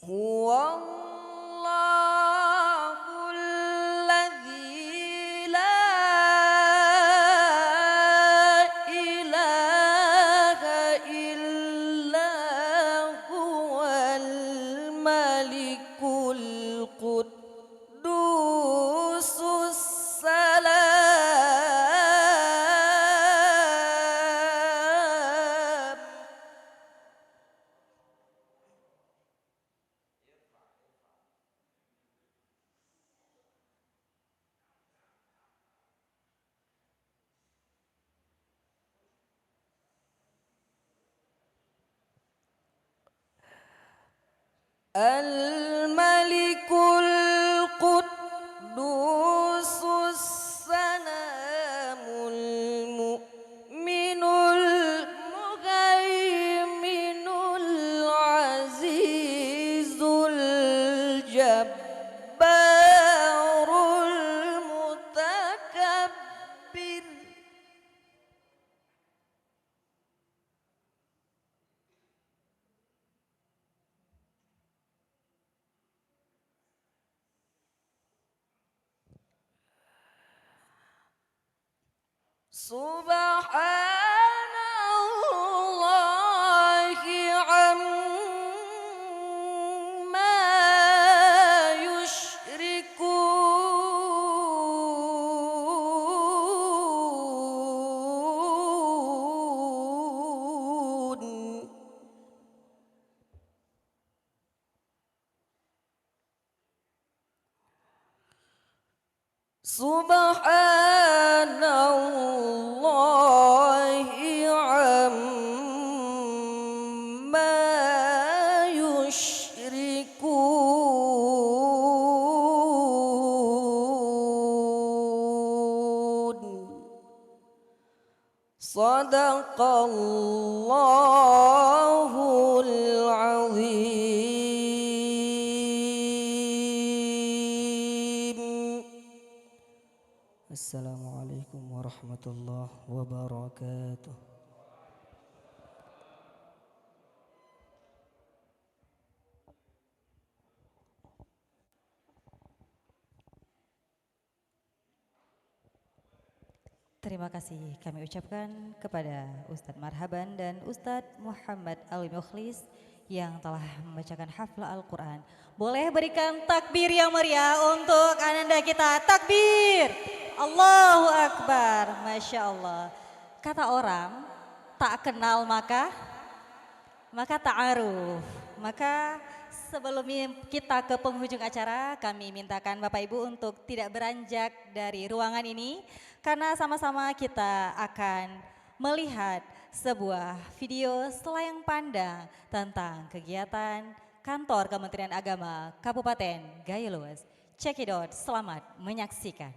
هو الله الذي لا إله إلا هو الملك القدوس السلام. الملك القدوس السلام المؤمن المهيمن العزيز الجبار المتكبر. سبحان الله عما يشركون. سبحان الله عما يشركون. صدق الله العظيم. Assalamualaikum warahmatullahi wabarakatuh. Terima kasih kami ucapkan kepada Ustadz Marhaban dan Ustadz Muhammad Ali Mukhlis yang telah membacakan haflah Al-Quran. Boleh berikan takbir yang meriah untuk ananda kita. Takbir! Allahu Akbar, Masya Allah. Kata orang, tak kenal maka ta'aruf. Maka sebelum kita ke penghujung acara, kami mintakan Bapak Ibu untuk tidak beranjak dari ruangan ini. Karena sama-sama kita akan melihat sebuah video selayang pandang tentang kegiatan Kantor Kementerian Agama Kabupaten Gayo Luas. Cekidot, selamat menyaksikan.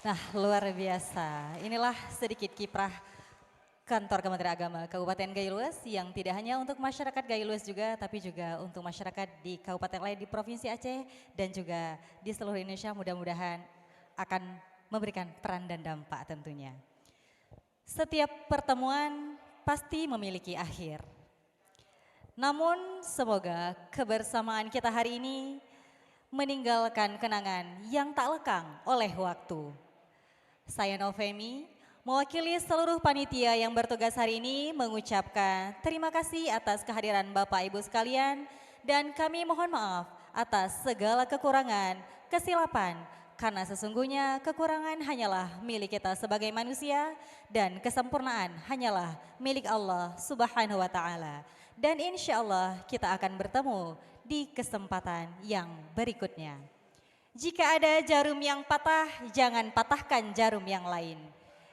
Nah, luar biasa. Inilah sedikit kiprah Kantor Kementerian Agama Kabupaten Gayo Luas yang tidak hanya untuk masyarakat Gayo Luas juga, tapi juga untuk masyarakat di kabupaten lain di Provinsi Aceh dan juga di seluruh Indonesia, mudah-mudahan akan memberikan peran dan dampak tentunya. Setiap pertemuan pasti memiliki akhir. Namun semoga kebersamaan kita hari ini meninggalkan kenangan yang tak lekang oleh waktu. Saya Novemi, mewakili seluruh panitia yang bertugas hari ini mengucapkan terima kasih atas kehadiran Bapak Ibu sekalian dan kami mohon maaf atas segala kekurangan, kesilapan, karena sesungguhnya kekurangan hanyalah milik kita sebagai manusia dan kesempurnaan hanyalah milik Allah Subhanahu wa taala. Dan insya Allah kita akan bertemu di kesempatan yang berikutnya. Jika ada jarum yang patah, jangan patahkan jarum yang lain.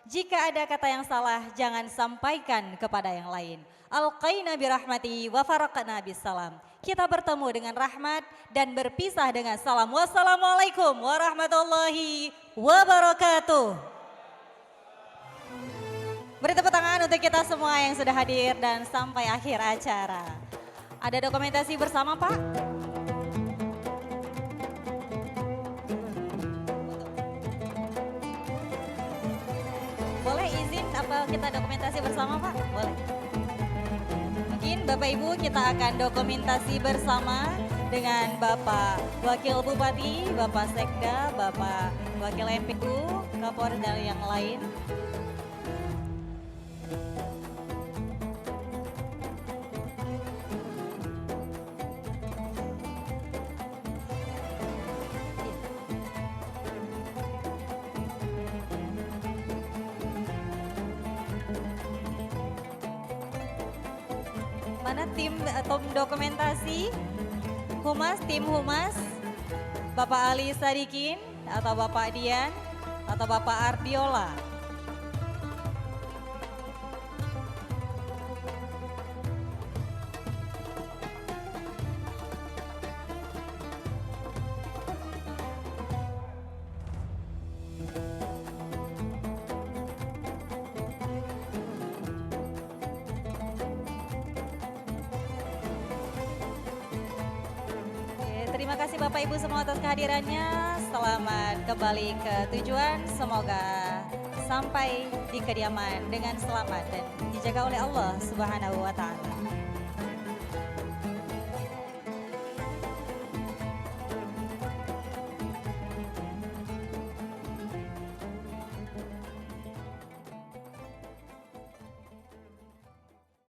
Jika ada kata yang salah, jangan sampaikan kepada yang lain. Alqaina birahmati wa faraqna bisalam. Kita bertemu dengan rahmat dan berpisah dengan salam. Wassalamualaikum warahmatullahi wabarakatuh. Beri tepuk tangan untuk kita semua yang sudah hadir dan sampai akhir acara. Ada dokumentasi bersama, Pak? Boleh izin apa kita dokumentasi bersama, Pak? Boleh. Mungkin Bapak Ibu kita akan dokumentasi bersama dengan Bapak Wakil Bupati, Bapak Sekda, Bapak Wakil MPU, Kapolres dan yang lain. Mana tim dokumentasi? Humas, tim Humas, Bapak Ali Sadikin atau Bapak Dian atau Bapak Ardiola. Terima kasih Bapak Ibu semua atas kehadirannya. Selamat kembali ke tujuan. Semoga sampai di kediaman dengan selamat dan dijaga oleh Allah Subhanahu wa taala.